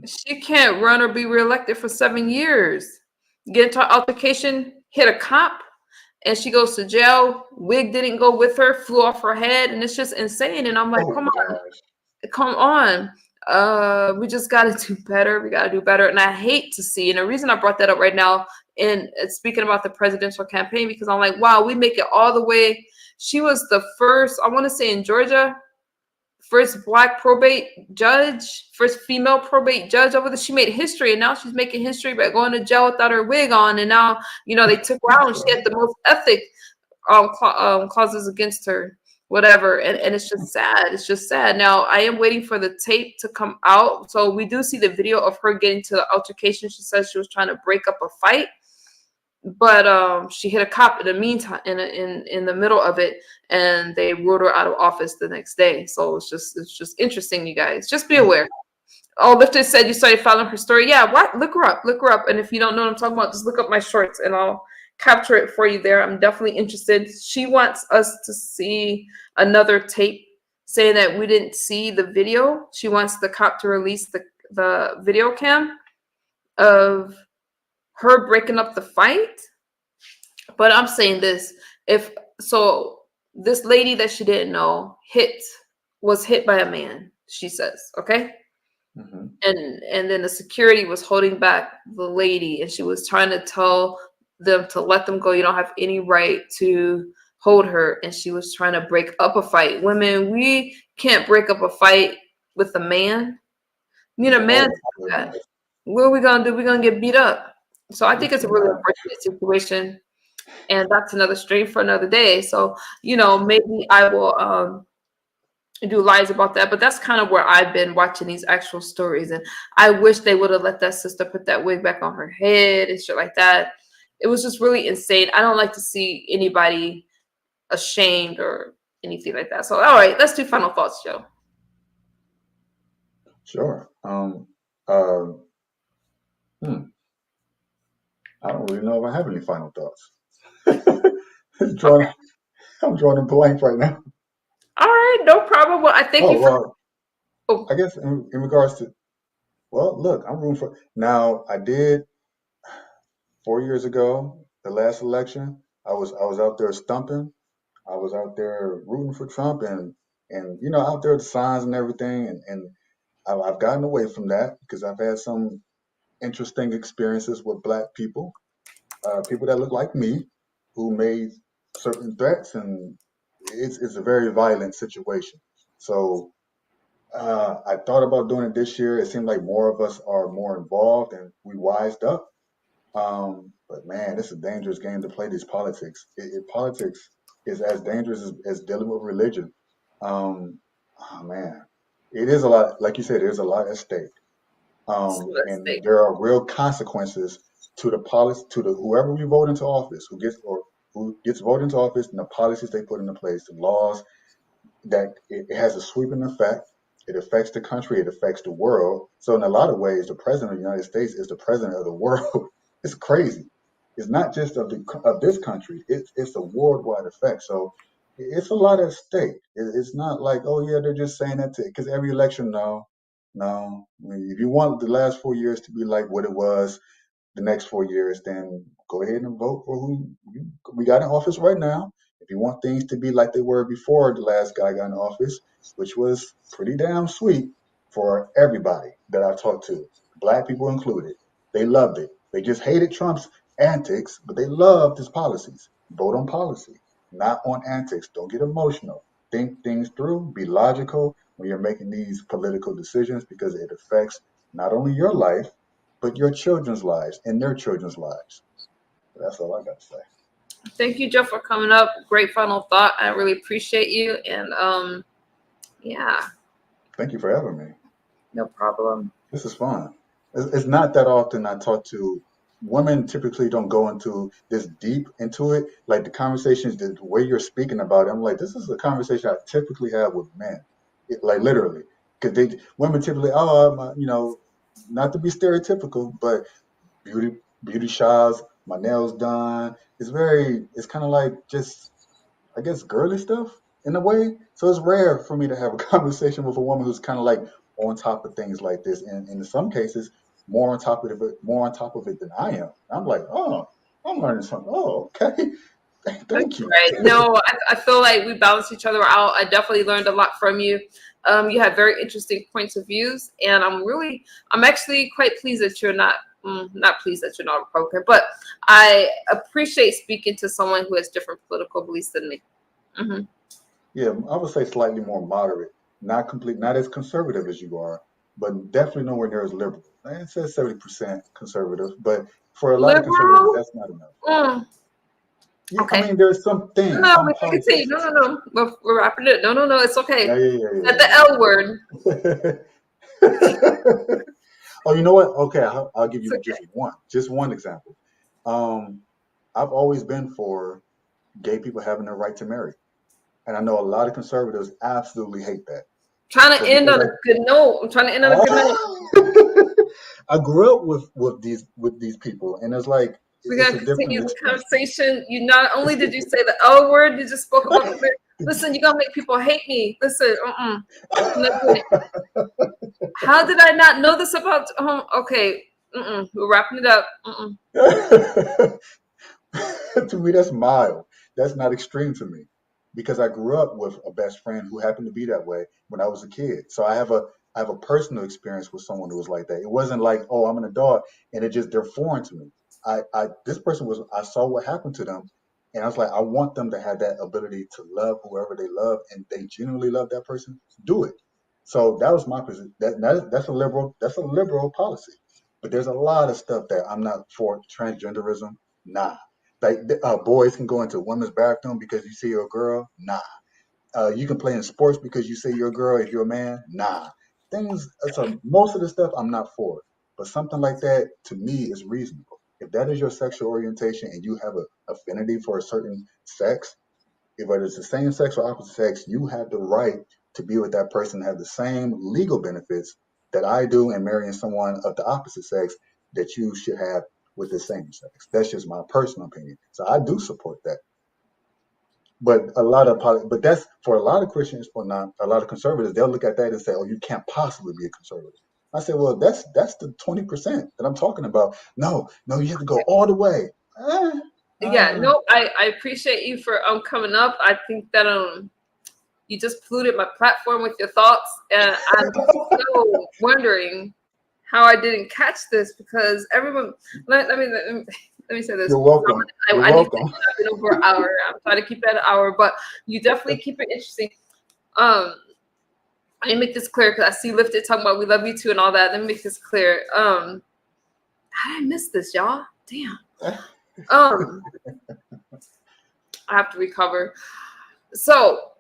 she can't run or be reelected for 7 years. Get into an altercation, hit a cop, and she goes to jail. Wig didn't go with her, flew off her head, and it's just insane. And I'm like, Oh come my on, gosh. come on. We just got to do better. We got to do better. And I hate to see, and the reason I brought that up right now, and speaking about the presidential campaign, because I'm like, wow, we make it all the way. She was the first, I want to say in Georgia, first Black probate judge, first female probate judge over there. She made history, and now she's making history by going to jail without her wig on. And now, they took her out, and she had the most ethic clauses against her, whatever. And it's just sad. It's just sad. Now, I am waiting for the tape to come out. So we do see the video of her getting to the altercation. She says she was trying to break up a fight, but she hit a cop in the meantime, in the middle of it, and they ruled her out of office the next day. So it's just interesting, you guys. Just be aware. Oh, Lifted said you started following her story. Yeah, what? Look her up. And if you don't know what I'm talking about, just look up my shorts and I'll capture it for you there. I'm definitely interested. She wants us to see another tape saying that we didn't see the video. She wants the cop to release the video cam of her breaking up the fight. But I'm saying this, this lady that she didn't know was hit by a man, she says, okay? Mm-hmm. And then the security was holding back the lady, and she was trying to tell them to let them go. You don't have any right to hold her. And she was trying to break up a fight. Women, we can't break up a fight with a man. A man does that. What are we gonna do? We're gonna get beat up. So I think it's a really unfortunate situation, and that's another stream for another day. So maybe I will do lives about that. But that's kind of where I've been watching these actual stories, and I wish they would have let that sister put that wig back on her head and shit like that. It was just really insane. I don't like to see anybody ashamed or anything like that. So all right, let's do final thoughts, Joe. Sure. I don't really know if I have any final thoughts. I'm drawing a blank right now. All right, no problem. Well, I thank you for. Well, I guess in regards to, well, look, I'm rooting for. Now, I did 4 years ago, the last election. I was out there stumping. I was out there rooting for Trump, and out there with the signs and everything, and I've gotten away from that because I've had some interesting experiences with Black people, people that look like me, who made certain threats, and it's a very violent situation. So I thought about doing it this year. It seemed like more of us are more involved and we wised up. But man, it's a dangerous game to play these politics. Politics is as dangerous as dealing with religion. Oh man, it is a lot. Like you said, there's a lot at stake. And there are real consequences to the policy, to the whoever we vote into office, who gets voted into office, and the policies they put into place, the laws that it has a sweeping effect. It affects the country. It affects the world. So in a lot of ways, the president of the United States is the president of the world. It's crazy. It's not just of this country. It's a worldwide effect. So it's a lot at stake. It's not like, oh yeah, they're just saying that because every election, no, No. I mean, if you want the last 4 years to be like what it was the next 4 years, then go ahead and vote for we got in office right now. If you want things to be like they were before the last guy got in office, which was pretty damn sweet for everybody that I talked to, black people included, they loved it. They just hated Trump's antics, but they loved his policies. Vote on policy, not on antics. Don't get emotional. Think things through. Be logical when you're making these political decisions because it affects not only your life but your children's lives and their children's lives. That's all I got to say. Thank you, Joe, for coming up. Great final thought. I really appreciate you. And yeah, Thank you for having me. no problem. This is fun. It's not that often I talk to women. Typically, don't go into this deep into it. Like the conversations, the way you're speaking about it, I'm like, this is a conversation I typically have with men. Like literally, because women typically, not to be stereotypical, but beauty shots, my nails done. It's kind of like just, I guess, girly stuff in a way. So it's rare for me to have a conversation with a woman who's kind of like on top of things like this, and in some cases, more on top of it than I am. I'm like, oh, I'm learning something. Oh, okay, thank That's you. right. No, I feel like we balance each other out. I definitely learned a lot from you. You have very interesting points of views, and I'm actually quite pleased that you're not pleased that you're not a Republican, but I appreciate speaking to someone who has different political beliefs than me. Hmm. Yeah, I would say slightly more moderate, not as conservative as you are, but definitely nowhere near as liberal. It says 70% conservative, but for a lot of conservatives, Liberal? that's not enough. Mm, Yeah, I okay. mean, there's some things, No, some we can continue. politics. No, no, no. We're wrapping it. No, no, no. It's okay. Yeah, yeah, At the L word. yeah, yeah. Oh, you know what? Okay, I'll give It's you okay. just one example. Um, I've always been for gay people having the right to marry, and I know a lot of conservatives absolutely hate that. Trying to But end because on a good note. I'm trying to end on a good note. I grew up with these people, and it's like We're it's gonna a different continue the experience. conversation. You not only did you say the L word, you just spoke about the word. Listen, you're gonna make people hate me. Listen, I'm not doing it. How did I not know this about? Okay, we're wrapping it up. To me, that's mild. That's not extreme to me because I grew up with a best friend who happened to be that way when I was a kid. So I have a personal experience with someone who was like that. It wasn't like, oh, I'm an adult and they're foreign to me. This person was, I saw what happened to them, and I was like, I want them to have that ability to love whoever they love, and they genuinely love that person. Do it. So that was my position. That's a liberal policy. But there's a lot of stuff that I'm not for. Transgenderism, nah. Like boys can go into a women's bathroom because you see you're a girl. Nah. You can play in sports because you say you're a girl if you're a man. Nah. So most of the stuff I'm not for. But something like that to me is reasonable. If that is your sexual orientation and you have a affinity for a certain sex, if whether it's the same sex or opposite sex, you have the right to be with that person, have the same legal benefits that I do in marrying someone of the opposite sex that you should have with the same sex. That's just my personal opinion. So I do support that. But that's for a lot of Christians or not a lot of conservatives. They'll look at that and say, "Oh, you can't possibly be a conservative." I say, "Well, that's the 20% that I'm talking about. No, no, you have to go all the way." Eh, Yeah, uh, no, I appreciate you for coming up. I think that you just polluted my platform with your thoughts, and I'm so wondering how I didn't catch this because everyone. Let me say this. you're welcome. You're I need to. welcome. I've been over an hour. I'm trying to keep it at an hour, but you definitely keep it interesting. Um, Let me make this clear because I see Lifted talking about we love you too and all that. Let me make this clear. How did I miss this, y'all? Damn. Um, I have to recover. So,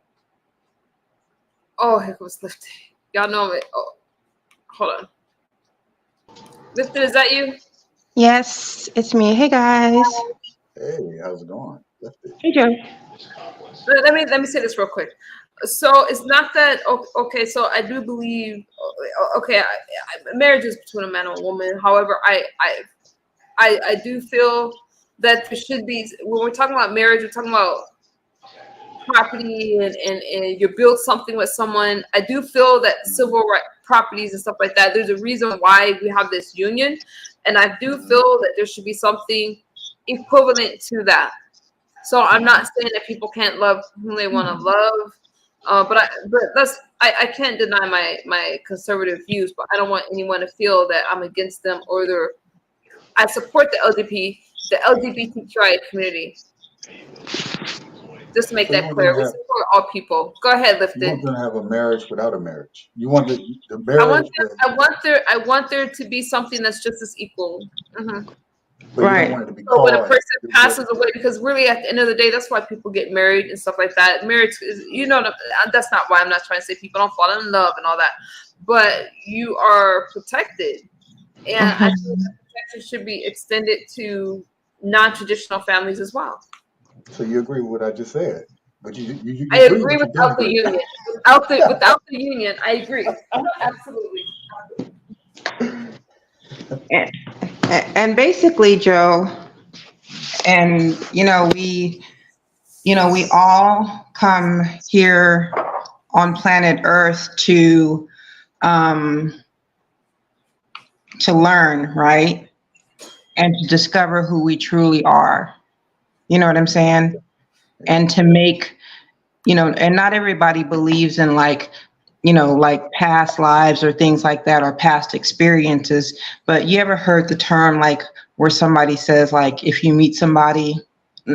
oh, here comes Lifted. Y'all know it. Oh, hold on. Lifted, is that you? Yes, it's me. Hey guys. Hey, how's it going? Lifted. Hey Joe. Let me say this real quick. So it's not that okay. So I do believe okay. Marriage is between a man and a woman. However, I do feel that there should be when we're talking about marriage, we're talking about property and you build something with someone. I do feel that civil right properties and stuff like that, there's a reason why we have this union. And I do feel that there should be something equivalent to that. So I'm not saying that people can't love whom they want to love. I can't deny my conservative views, but I don't want anyone to feel that I'm against them or I support the LGBTQI community. Just to make that clear, we support all people. Go ahead, Lifted. You want them to have a marriage without a marriage. You want the I marriage. I want there to be something that's just as equal. Mm-hmm. But you don't want it to be So when a called. person passes away, because really at the end of the day, that's why people get married and stuff like that. Marriage is, that's not why I'm not trying to say people don't fall in love and all that, but you are protected, and I think that protection should be extended to non-traditional families as well. So you agree with what I just said? But you I agree without the union. Without the union, I agree. Absolutely. And basically, Joe, and we all come here on planet Earth to learn, right? And to discover who we truly are. You know what I'm saying? And to make, and not everybody believes in like past lives or things like that, or past experiences. But you ever heard the term like where somebody says like, if you meet somebody,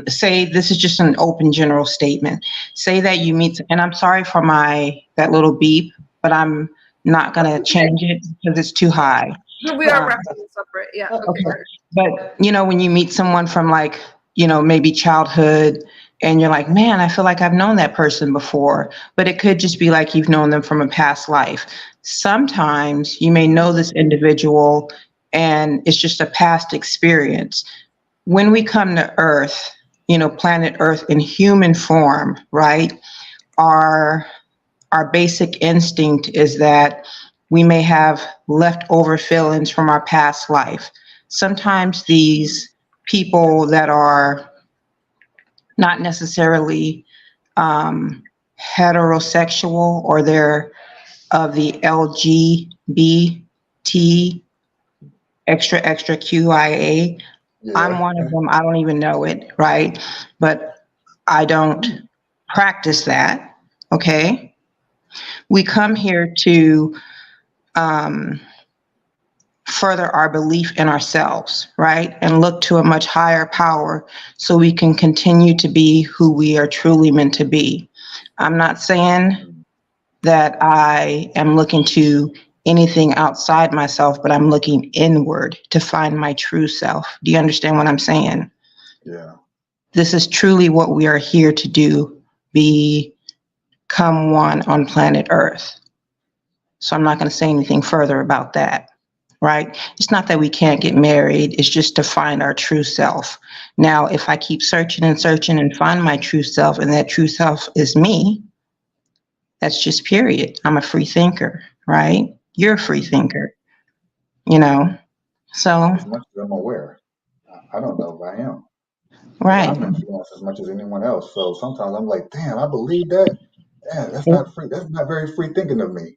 say, this is just an open general statement. Say that you meet, and I'm sorry for that little beep, but I'm not going to change it because it's too high. We are wrapping this up, right? Yeah. Okay. But when you meet someone from like, maybe childhood, and you're like, man, I feel like I've known that person before, but it could just be like you've known them from a past life. Sometimes you may know this individual and it's just a past experience. When we come to Earth, planet Earth in human form, right? Our basic instinct is that we may have leftover feelings from our past life. Sometimes these people that are not necessarily heterosexual, or they're of the LGBT extra QIA. Yeah. I'm one of them. I don't even know it, right? But I don't practice that, okay? We come here to further our belief in ourselves, right? And look to a much higher power so we can continue to be who we are truly meant to be. I'm not saying that I am looking to anything outside myself, but I'm looking inward to find my true self. Do you understand what I'm saying? Yeah. This is truly what we are here to do, become one on planet Earth. So I'm not going to say anything further about that. Right? It's not that we can't get married. It's just to find our true self. Now, if I keep searching and searching and find my true self, and that true self is me, that's just period. I'm a free thinker, right? You're a free thinker, so. As much as I'm aware, I don't know if I am. Right. I'm influenced as much as anyone else. So sometimes I'm like, damn, I believe that. Yeah, that's not free. That's not very free thinking of me.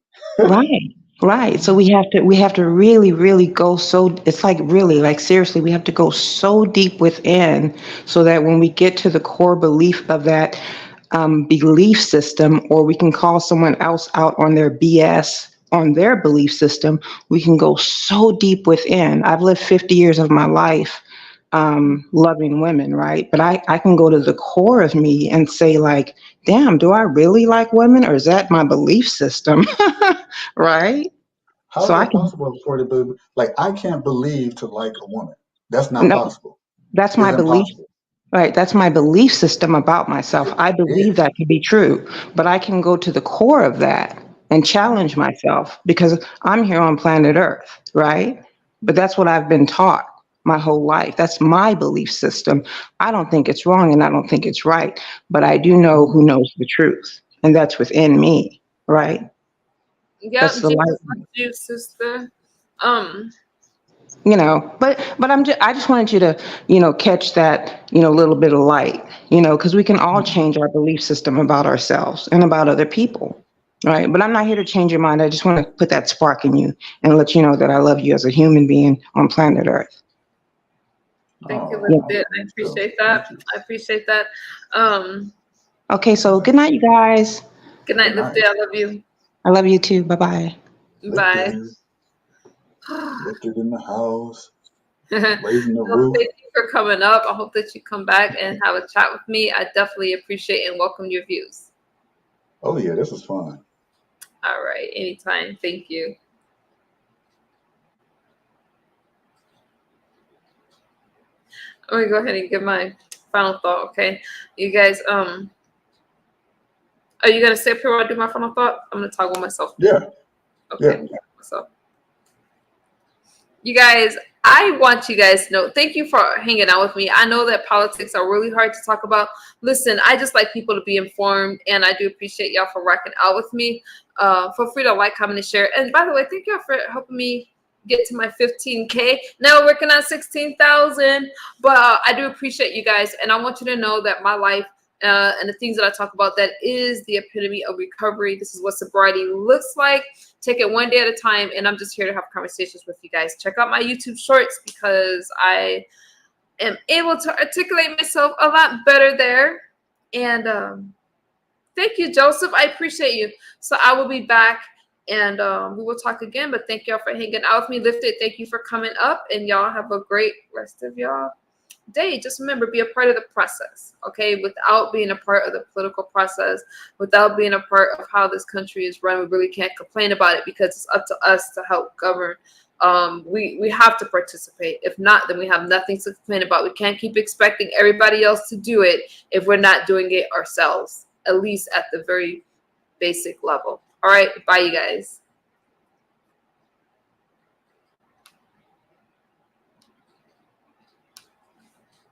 Right. So we have to really, really go it's like really, like seriously, we have to go so deep within so that when we get to the core belief of that belief system, or we can call someone else out on their BS on their belief system, we can go so deep within. I've lived 50 years of my life loving women, right? But I can go to the core of me and say like, damn, do I really like women, or is that my belief system? Right? How is that possible for it to be? Like, I can't believe to like a woman. That's not possible. That's my belief. Right. That's my belief system about myself. I believe that to be true, but I can go to the core of that and challenge myself because I'm here on planet Earth, right? But that's what I've been taught my whole life. That's my belief system. I don't think it's wrong and I don't think it's right, but I do know who knows the truth, and that's within me, right? Yeah, Jesus, sister. but I just wanted you to, catch that, little bit of light, because we can all change our belief system about ourselves and about other people. Right. But I'm not here to change your mind. I just want to put that spark in you and let you know that I love you as a human being on planet Earth. Thank you, Oh, Lifted. I appreciate that. thank you. I appreciate that. Okay. So good night, you guys. Good night, Good night. Lifted. I love you. I love you too. Bye-bye. Bye. Lifted in the house, Well, raising the roof. thank you for coming up. I hope that you come back and have a chat with me. I definitely appreciate and welcome your views. Oh yeah, this was fun. All right. Anytime. Thank you. I'm gonna go ahead and give my final thought, okay? You guys, are you gonna stay up here while I do my final thought? I'm gonna talk with myself. Yeah. Okay. Yeah. So, you guys, I want you guys to know, thank you for hanging out with me. I know that politics are really hard to talk about. Listen, I just like people to be informed, and I do appreciate y'all for rocking out with me. Feel free to like, comment, and share. And by the way, thank y'all for helping me get to my 15K. Now we're working on 16,000. But I do appreciate you guys, and I want you to know that my life and the things that I talk about, that is the epitome of recovery. This is what sobriety looks like. Take it one day at a time, and I'm just here to have conversations with you guys. Check out my YouTube shorts because I am able to articulate myself a lot better there. And thank you, Joseph. I appreciate you. So I will be back, and we will talk again. But thank y'all for hanging out with me. Lifted, thank you for coming up, and y'all have a great rest of y'all day. Just remember, be a part of the process, okay? Without being a part of the political process, without being a part of how this country is run, we really can't complain about it, because it's up to us to help govern. We have to participate. If not, then we have nothing to complain about. We can't keep expecting everybody else to do it if we're not doing it ourselves, at least at the very basic level. All right, bye, you guys.